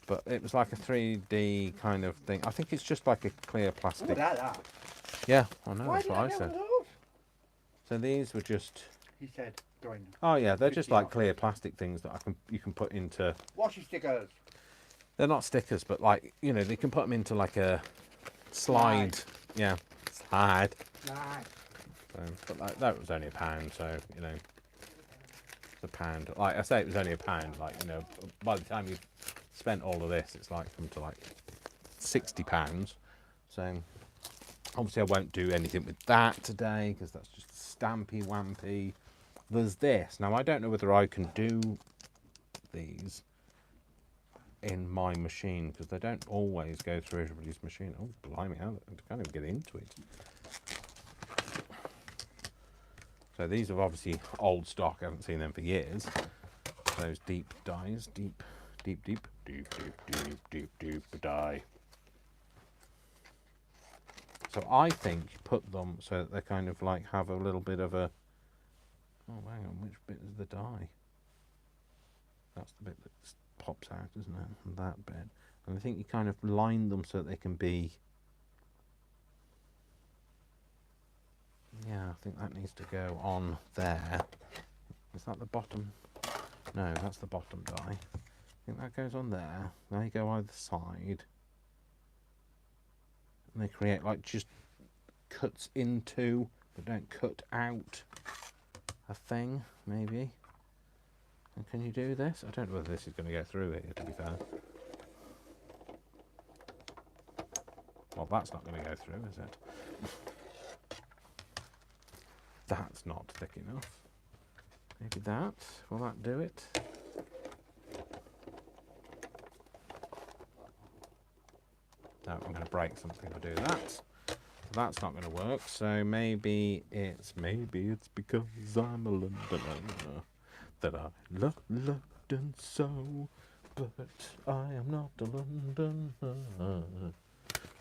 But it was like a 3D kind of thing. I think it's just like a clear plastic. Yeah, I know, that's what I said. So these were just... He said, going. Oh yeah, they're just like clear plastic things that you can put into... Washi stickers. They're not stickers, but like, you know, they can put them into like a slide. Yeah, slide. So, but like, that was only £1, so, you know, it's £1. Like I say, it was only £1. Like, you know, by the time you've spent all of this, it's like come to like £60. So obviously I won't do anything with that today because that's just stampy wampy. There's this. Now I don't know whether I can do these in my machine because they don't always go through everybody's machine. Oh, blimey, I can't even get into it. So these are obviously old stock. I haven't seen them for years. Those deep dies, deep dye. So I think you put them so that they kind of like have a little bit of a... Oh, hang on, which bit is the dye? That's the bit that pops out, isn't it? And that bit. And I think you kind of line them so that they can be... Yeah, I think that needs to go on there. Is that the bottom? No, that's the bottom die. I think that goes on there. They go either side. And they create like just cuts into, but don't cut out a thing, maybe. And can you do this? I don't know whether this is going to go through here, to be fair. Well, that's not going to go through, is it? that's not thick enough. Maybe that. Will that do it? No, I'm going to break something if I do that. So that's not going to work. So maybe it's because I'm a Londoner that I love London so, but I am not a Londoner.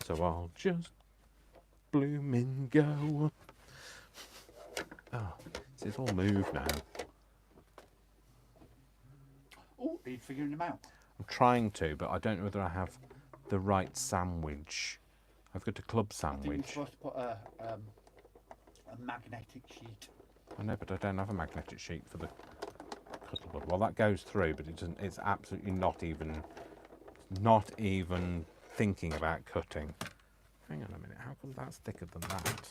So I'll just blooming go. Oh, it's all moved now. Oh, are you figuring them out? I'm trying to, but I don't know whether I have the right sandwich. I've got a club I think sandwich. you're supposed to put a magnetic sheet. I know, but I don't have a magnetic sheet for the cuttleboard. Well, that goes through, but it doesn't. It's absolutely not even thinking about cutting. Hang on a minute. How come that's thicker than that?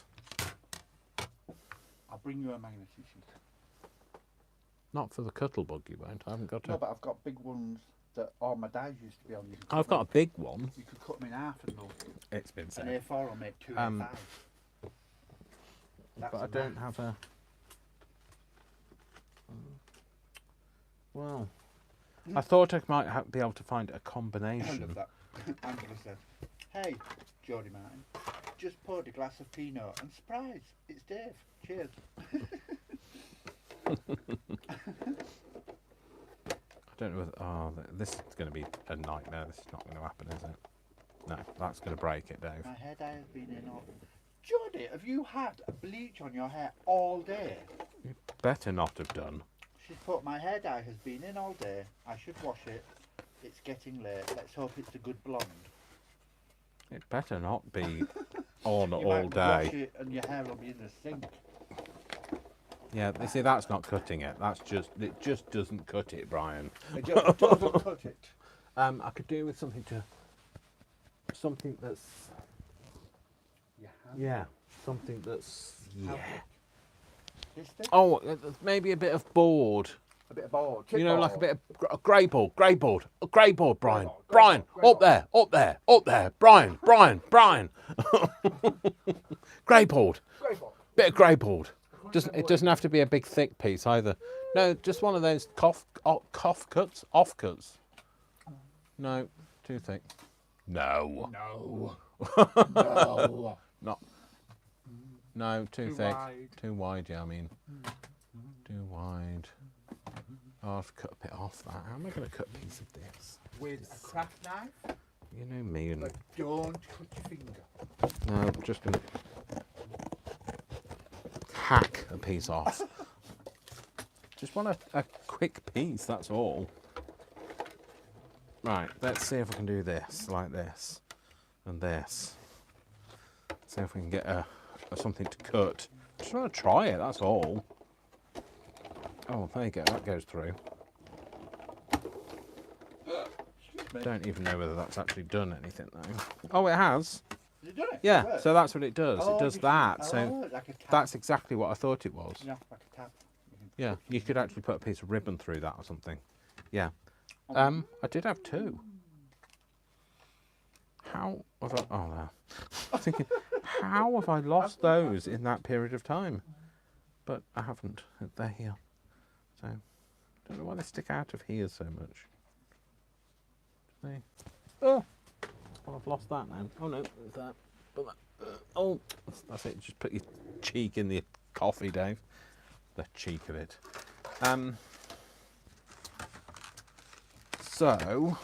I'll bring you a magnetic sheet. Not for the cuttlebug, you won't. I haven't got a. No, but I've got big ones that all my dies used to be on. I've got a big one. You could cut them in half and move. It's been An said. A4 will make 2 A5. But I don't have a. Well, I thought I might be able to find a I combination. love that. Angela said, "Hey, Geordie Martin, just poured a glass of Pinot and surprise, it's Dave. Cheers." I don't know whether. Oh, this is going to be a nightmare. This is not going to happen, is it? No, that's going to break it, Dave. My hair dye has been in all. Geordie, have you had a bleach on your hair all day? You better not have done. She's put, my hair dye has been in all day. I should wash it. It's getting late. Let's hope it's a good blonde. It better not be on You all might wash day. it and your hair will be in the sink. Yeah, you see, that's not cutting it. It just doesn't cut it, Brian. It just doesn't cut it. I could do with something that's. Your hand. Yeah, something that's. How Yeah. thick? This thick? Oh, maybe a bit of board. A bit of board. You know, like a chipboard. bit of grey board, Brian. board, Brian, grey up there, Brian. Grey board, Grey board. bit of grey board. It doesn't have to be a big thick piece either. No, just one of those offcuts. No, too thick. No. No. Not. No, too Too thick. wide. Too wide, yeah, I mean. Too wide. Oh, I've cut a bit off that. How am I going to cut a piece of this? With a craft knife, You know me and. but don't cut your finger. No, I'm just going to hack a piece off. Just want a quick piece, that's all. Right, let's see if we can do this, like this, and this. See if we can get something to cut. Just want to try it, that's all. Oh, there you go, that goes through. Don't even know whether that's actually done anything though. Oh, it has. Has it done it? Yeah, Good. so that's what it does. Oh, It does you that. can- So oh, like a tab. that's exactly what I thought it was. Yeah, like a tab. Yeah, you could actually put a piece of ribbon through that or something. Yeah. I did have two. How have I? Oh, there. I'm thinking, how have I lost those in that period of time? But I haven't. They're here. So, don't know why they stick out of here so much. They. Oh. Well, I've lost that now. Oh no, there's that. But that. Oh, that's it. Just put your cheek in the coffee, Dave. The cheek of it. So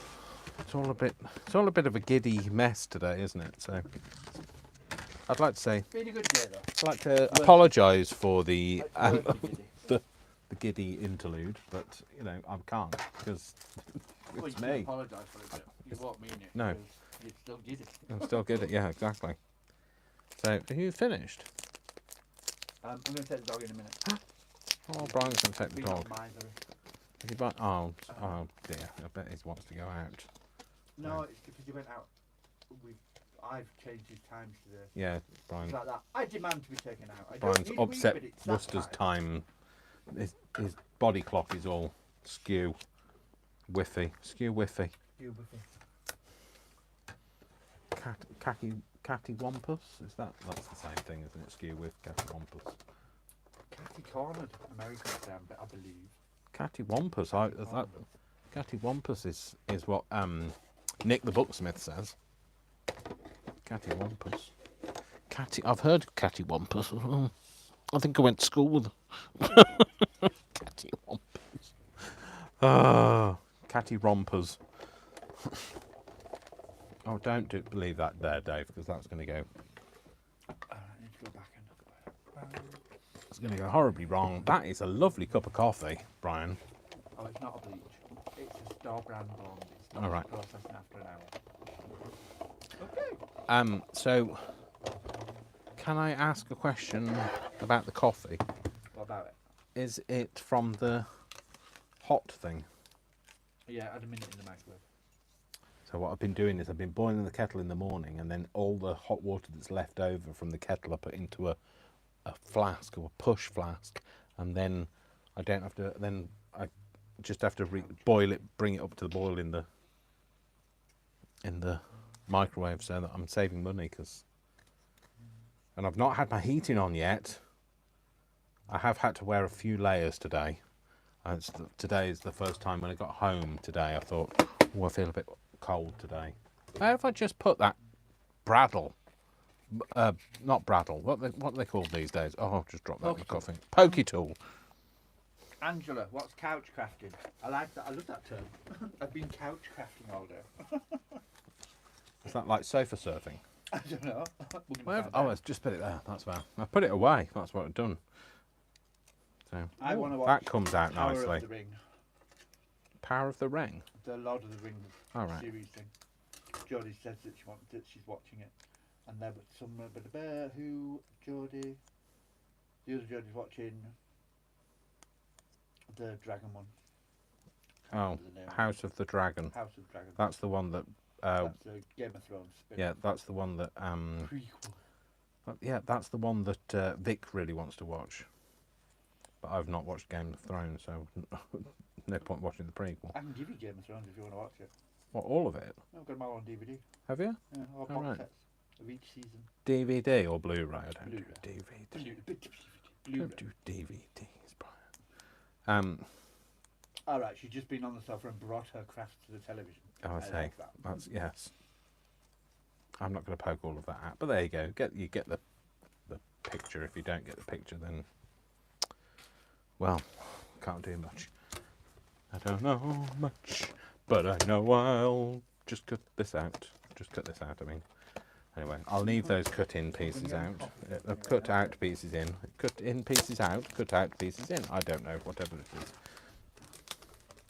it's all a bit of a giddy mess today, isn't it? So I'd like to say Been a good day though. I'd like to apologise for the Working the giddy interlude, but you know I can't because Well, it's you me. apologise for it, but you won't mean it. No. because You still did it. I'm still giddy. Yeah, exactly. So are you finished? I'm going to take the dog in a minute. Oh, Brian's going to take the Being dog. miserly. Is he oh dear, I bet he wants to go out. No, it's because he went out. I've changed his times today. Yeah, Brian. It's like that. I demand to be taken out. I Brian's don't need a wee, upset but it's that Worcester's time. His body clock is all skew whiffy. You with it. Catty wampus? That's the same thing, isn't it? Skew with catty wampus. Catty cornered American stamp, I believe. Cattywampus. Cattywampus is what Nick the Booksmith says. Cattywampus. I've heard of cattywampus as well. I think I went to school with them. Cattywampus. Cattyrompers. Oh, don't believe that there, Dave, because that's going to go. I need to go back and look. It's going to go horribly wrong. That is a lovely cup of coffee, Brian. Oh, it's not a bleach. It's a store brand blonde. It's not All right. processing after an hour. Okay. So, can I ask a question about the coffee? What about it? Is it from the hot thing? Yeah, add a minute in the microwave. So what I've been doing is I've been boiling the kettle in the morning, and then all the hot water that's left over from the kettle I put into a flask or a push flask, and then I don't have to. Then I just have to boil it, bring it up to the boil in the microwave, so that I'm saving money. And I've not had my heating on yet. I have had to wear a few layers today. Today is the first time when I got home today. I thought, oh, I feel a bit cold today. How if I just put that Bradle, not Bradle, what are they called these days? Oh, I'll just drop that in the coffee. Pokey tool. Angela, what's couch crafting? I like that. I love that term. I've been couch crafting all day. Is that like sofa surfing? I don't know. Oh, let's just put it there. That's fine. I put it away. That's what I've done. So I want to watch that comes out Power nicely. Of the Ring. Power of the Ring. The Lord of the Rings series thing. Jodie says that she's watching it, and there was some who Jodie, the other Jodie's watching the Dragon one. Oh, House of the Dragon. House of the Dragon. That's the one that. That's the Game of Thrones. Yeah, that's the one that. Prequel. Yeah, that's the one that Vic really wants to watch. But I've not watched Game of Thrones, so no point watching the prequel. I can give you Game of Thrones if you want to watch it. What, all of it? I've got them all on DVD. Have you? Yeah, all box sets of each season. DVD or Blu-ray? I don't Blu-ray. do DVD. Blu-ray. Don't do DVDs, Brian. All right, she's just been on the sofa and brought her crafts to the television. I say like that. that's yes. I'm not going to poke all of that out, but there you go. You get the picture. If you don't get the picture, then well, can't do much. I don't know much, but I know I'll just cut this out. Just cut this out. I mean, anyway, I'll leave those cut-in pieces out. Cut out pieces in. Cut in pieces out. Cut out pieces in. I don't know. Whatever it is.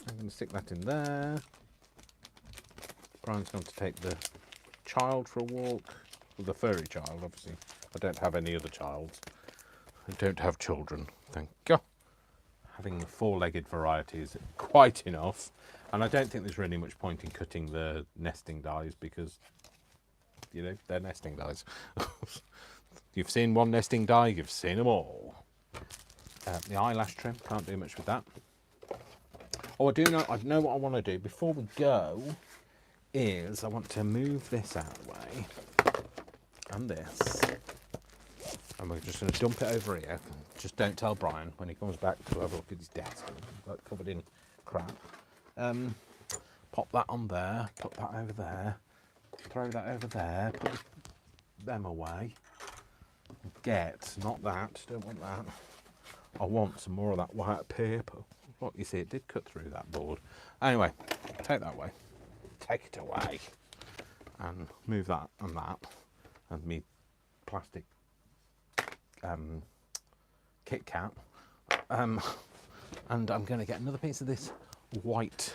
I'm going to stick that in there. Brian's going to take the child for a walk. Well, the furry child, obviously. I don't have any other childs. I don't have children, thank God. Having the four-legged variety is quite enough. And I don't think there's really much point in cutting the nesting dies because, you know, they're nesting dies. You've seen one nesting die, you've seen them all. The eyelash trim, can't do much with that. Oh, I know what I want to do. Before we go, is I want to move this out of the way. And this. And we're just going to dump it over here. Just don't tell Brian when he comes back to have a look at his desk. Like, covered in crap. Pop that on there. Put that over there. Throw that over there. Put them away. Not that. Don't want that. I want some more of that white paper. What, you see, it did cut through that board. Anyway, take that away. Take it away. And move that and that. And me plastic Kit Kat. And I'm going to get another piece of this white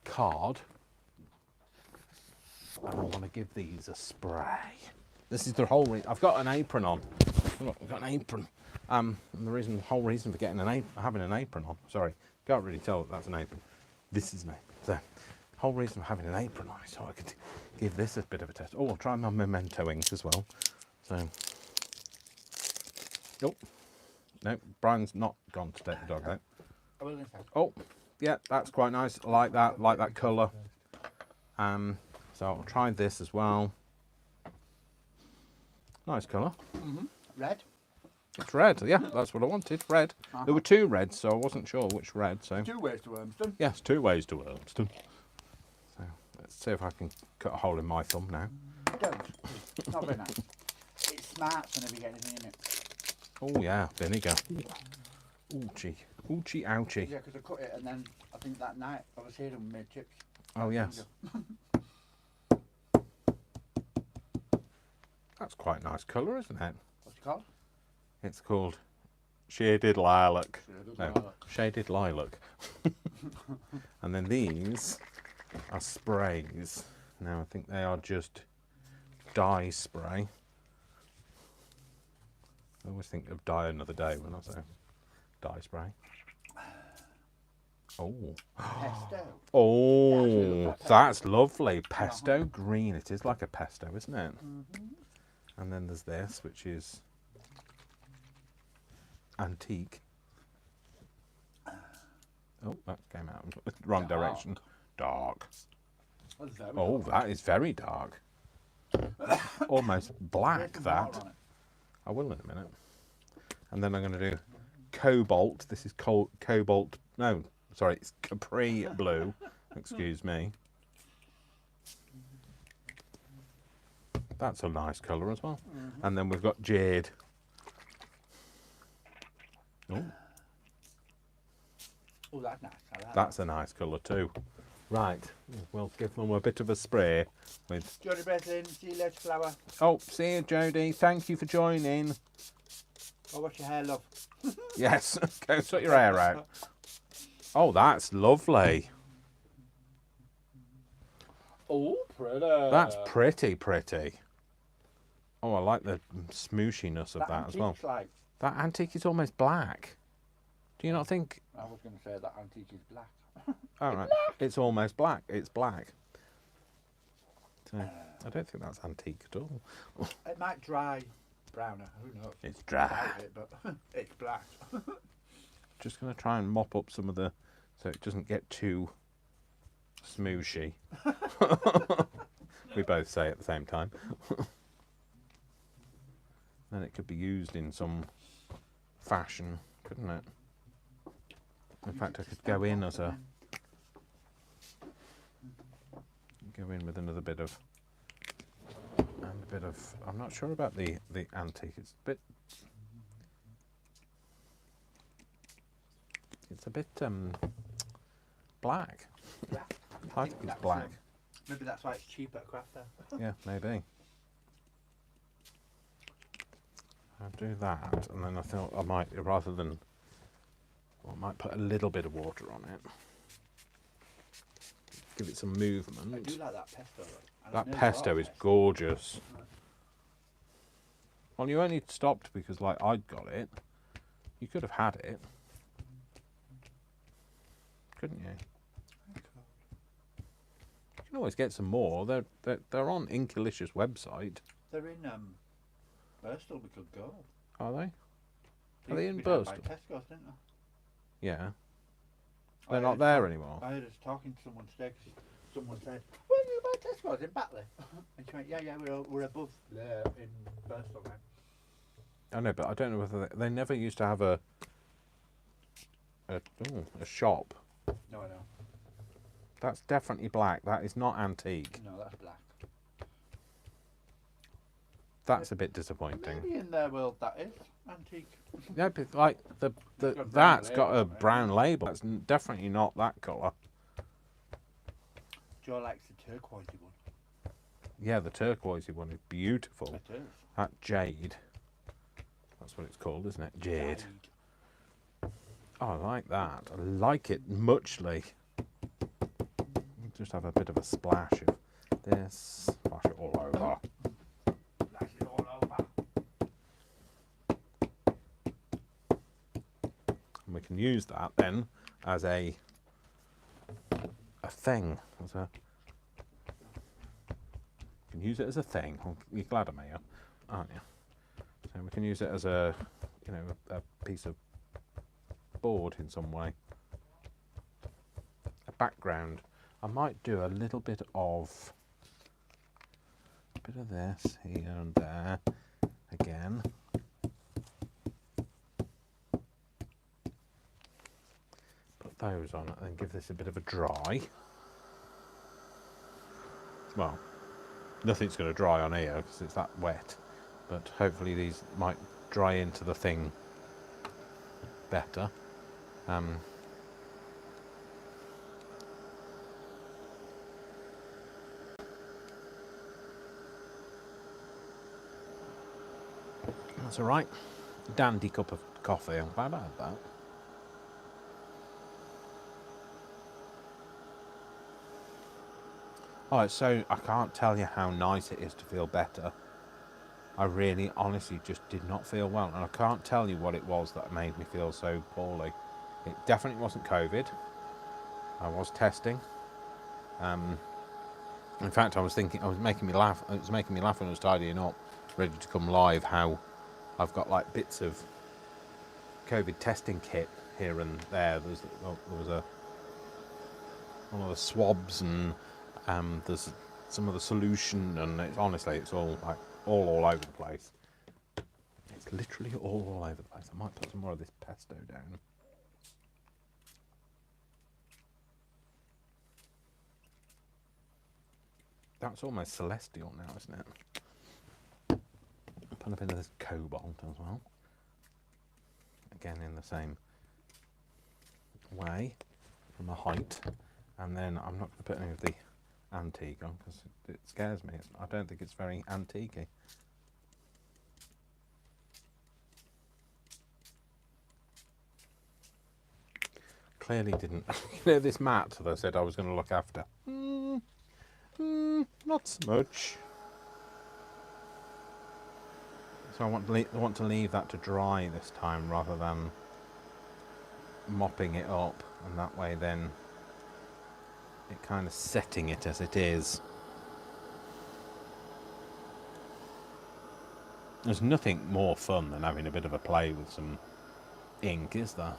card. And I want to give these a spray. This is the whole reason. I've got an apron on. Look, I've got an apron. And the whole reason for getting having an apron on. Sorry, can't really tell that that's an apron. This is an apron. The whole reason for having an apron on is so I could give this a bit of a test. Oh, I'll try my memento ink as well. So, oh, no, Brian's not gone to take the dog out. Oh, yeah, that's quite nice. I like that colour. So I'll try this as well. Nice colour. Red. It's red. Yeah, that's what I wanted. Red. There were 2 reds, so I wasn't sure which red. So 2 ways to Wormston. yes, 2 ways to Wormston. So let's see if I can cut a hole in my thumb now. Don't. It's not very nice. It smarts whenever you get anything in it. Oh yeah, vinegar. Ouchie. Ouchie, ouchie. Yeah, because I cut it and then I think that night I was here and we made chips. Oh yes. That's quite a nice colour, isn't it? What's it called? It's called Shaded Lilac. Shaded No, Lilac. Shaded Lilac. And then these are sprays. Now I think they are just dye spray. I always think of dye another day when I say dye spray. Oh. Pesto. Oh, that's lovely. Pesto green. It is like a pesto, isn't it? And then there's this, which is antique. Oh, that came out wrong direction. Dark. Oh, that is very dark. Almost black, that. I will in a minute. And then I'm going to do cobalt. This is cobalt. No, sorry, it's Capri blue. Excuse me. That's a nice colour as well. And then we've got jade. Oh, Oh, that's nice. I like that's a nice colour too. Right, we'll give them a bit of a spray with. Jodie Breslin, see you later, flower. Oh, see you, Jodie. Thank you for joining. Oh, what's your hair, love? Yes, go sort your hair out. Oh, that's lovely. Oh, pretty. That's pretty, pretty. Oh, I like the smooshiness of that as well. antique's like, That antique is almost black. Do you not think? I was going to say that antique is black. All right, it's almost black. It's black. So I don't think that's antique at all. It might dry browner, who knows? It's dry. Doubt it, but it's black. Just going to try and mop up some of the, so it doesn't get too smooshy. We both say at the same time. Then it could be used in some fashion, couldn't it? In fact, I could go in as a, go in with another bit of, and a bit of, I'm not sure about the antique. It's a bit black. I think it's black. Maybe that's why it's cheap at craft fair. Yeah, maybe. I'll do that, and then I thought I might, rather than, well, I might put a little bit of water on it. Give it some movement. I do like that pesto though. That pesto is gorgeous. Well, you only stopped because, like, I'd got it. You could have had it. Couldn't you? You can always get some more. They're on Inkalicious website. They're in Bristol. We could go. Are they? Are they in Bristol? Bristol? Tesco's, didn't they? Yeah. They're not there anymore. I was talking to someone today because someone said, "Where do you buy Tesco's in Batley?" And she went, "Yeah, we're above there in Bristol now." I know, but I don't know whether they never used to have a shop. No, I know. That's definitely black. That is not antique. No, that's black. That's a bit disappointing. Maybe in their world that is antique. Yeah, but like that's got a brown label. That's definitely not that colour. Joe likes the turquoisey one. Yeah, the turquoisey one is beautiful. It is. That jade. That's what it's called, isn't it? Jade. Oh, I like that. I like it muchly. Just have a bit of a splash of this. Splash it all over. Splash it all over. And we can use that then as a thing. You can use it as a thing. You're glad I'm here, aren't you? So we can use it as a, a piece of board in some way. A background. I might do a little bit of this here and there again. those on and then give this a bit of a dry. Well, nothing's going to dry on here because it's that wet, but hopefully these might dry into the thing better. That's all right. Dandy cup of coffee. I'm glad I had that. Oh, it's so, I can't tell you how nice it is to feel better. I really, honestly, just did not feel well. And I can't tell you what it was that made me feel so poorly. It definitely wasn't COVID. I was testing. In fact, I was making me laugh. It was making me laugh when I was tidying up, ready to come live, how I've got like bits of COVID testing kit here and there. There was one of the swabs, and there's some of the solution, and honestly, it's all like all over the place. It's literally all over the place. I might put some more of this pesto down. That's almost celestial now, isn't it? Put a bit of this cobalt as well. Again, in the same way, from a height. And then I'm not going to put any of the antique on because it scares me. I don't think it's very antique-y. Clearly didn't. You know, this mat that I said I was going to look after. Not so much. So I want to leave that to dry this time rather than mopping it up, and that way then it kind of setting it as it is. There's nothing more fun than having a bit of a play with some ink, is there?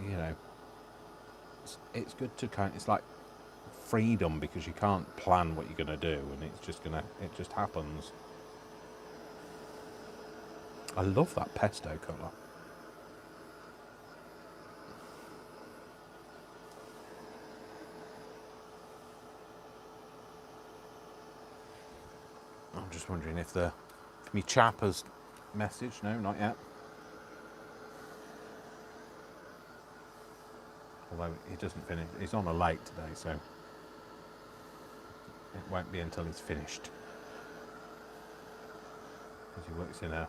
You know, it's good to it's like freedom, because you can't plan what you're going to do, and it just happens. I love that pesto colour. I'm just wondering if me chap has messaged. No, not yet. Although he doesn't finish. He's on a late today, so it won't be until he's finished. Because he works in a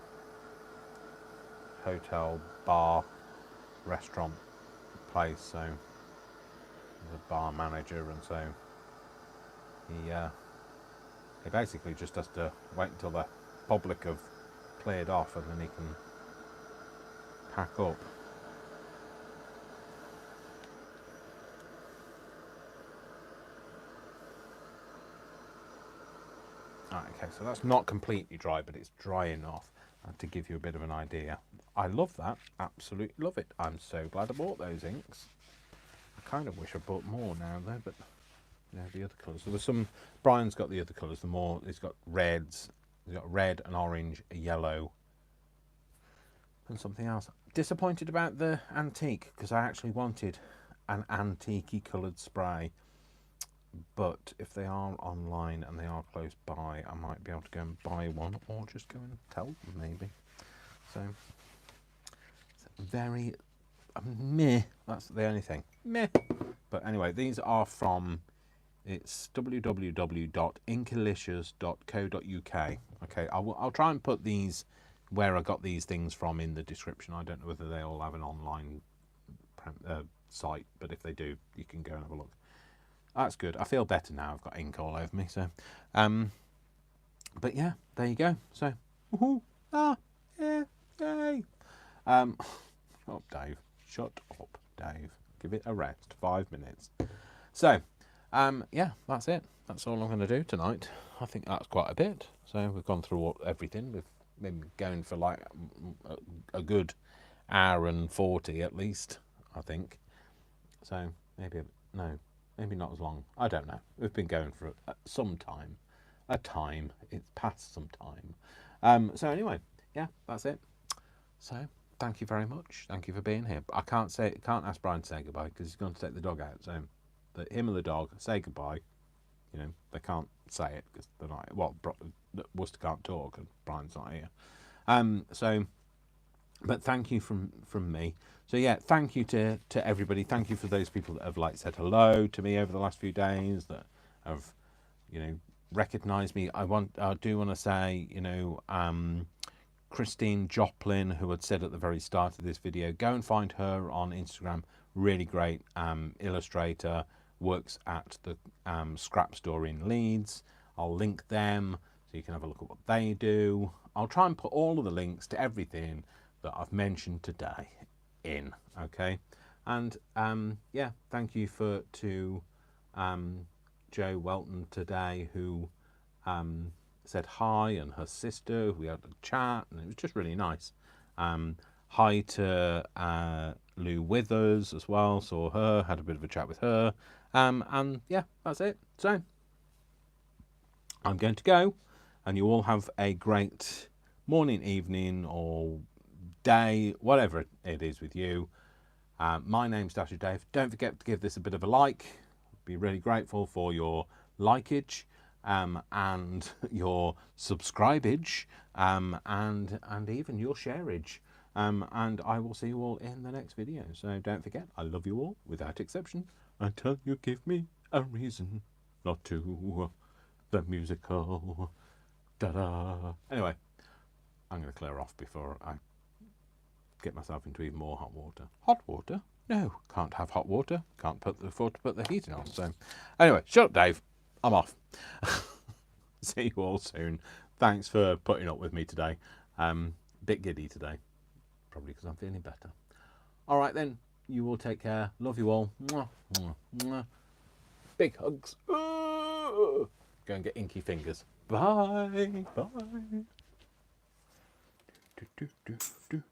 hotel, bar, restaurant place, so he's a bar manager, and so he basically just has to wait until the public have cleared off, and then he can pack up. Right, okay, so that's not completely dry, but it's dry enough to give you a bit of an idea. I love that, absolutely love it. I'm so glad I bought those inks. I kind of wish I bought more now though, but you know, the other colours. There was some, Brian's got the other colours, he's got reds, he's got red and orange, a yellow, and something else. Disappointed about the antique, because I actually wanted an antique-y coloured spray. But if they are online and they are close by, I might be able to go and buy one, or just go and tell them maybe. So, it's very meh. That's the only thing. Meh. But anyway, these are from, it's www.inkalicious.co.uk. Okay, I'll try and put these where I got these things from in the description. I don't know whether they all have an online site, but if they do, you can go and have a look. That's good. I feel better now. I've got ink all over me. So, but yeah, there you go. So, yeah, yay. Shut up, Dave. Shut up, Dave. Give it a rest. 5 minutes. So, yeah, that's it. That's all I'm going to do tonight. I think that's quite a bit. So we've gone through everything. We've been going for like a good hour and 40 at least, I think. So maybe maybe not as long. I don't know. We've been going for some time. It's past some time. So anyway, yeah, that's it. So thank you very much. Thank you for being here. I can't ask Brian to say goodbye because he's going to take the dog out. So him and the dog say goodbye. You know, they can't say it because they're not. Well, Worcester can't talk and Brian's not here. But thank you from me. So yeah, thank you to everybody. Thank you for those people that have said hello to me over the last few days, that have, recognised me. I do want to say, Christine Joplin, who had said at the very start of this video, go and find her on Instagram. Really great illustrator, works at the scrap store in Leeds. I'll link them so you can have a look at what they do. I'll try and put all of the links to everything that I've mentioned today in, okay? And yeah, thank you to Jo Welton today, who said hi, and her sister. We had a chat and it was just really nice. Hi to Lou Withers as well, saw her, had a bit of a chat with her. And yeah, that's it. So I'm going to go, and you all have a great morning, evening, or day, whatever it is with you. My name's Dasher Dave. Don't forget to give this a bit of a like. I'd be really grateful for your likeage and your subscribage and even your shareage. And I will see you all in the next video. So don't forget, I love you all without exception until you give me a reason not to. The musical. Da-da. Anyway, I'm going to clear off before I get myself into even more hot water. Hot water? No, can't have hot water. Can't afford to put the heating on. So anyway, shut up, Dave. I'm off. See you all soon. Thanks for putting up with me today. Bit giddy today. Probably because I'm feeling better. All right then. You all take care. Love you all. Mwah, mwah, mwah. Big hugs. Go and get inky fingers. Bye. Bye. Do, do, do, do.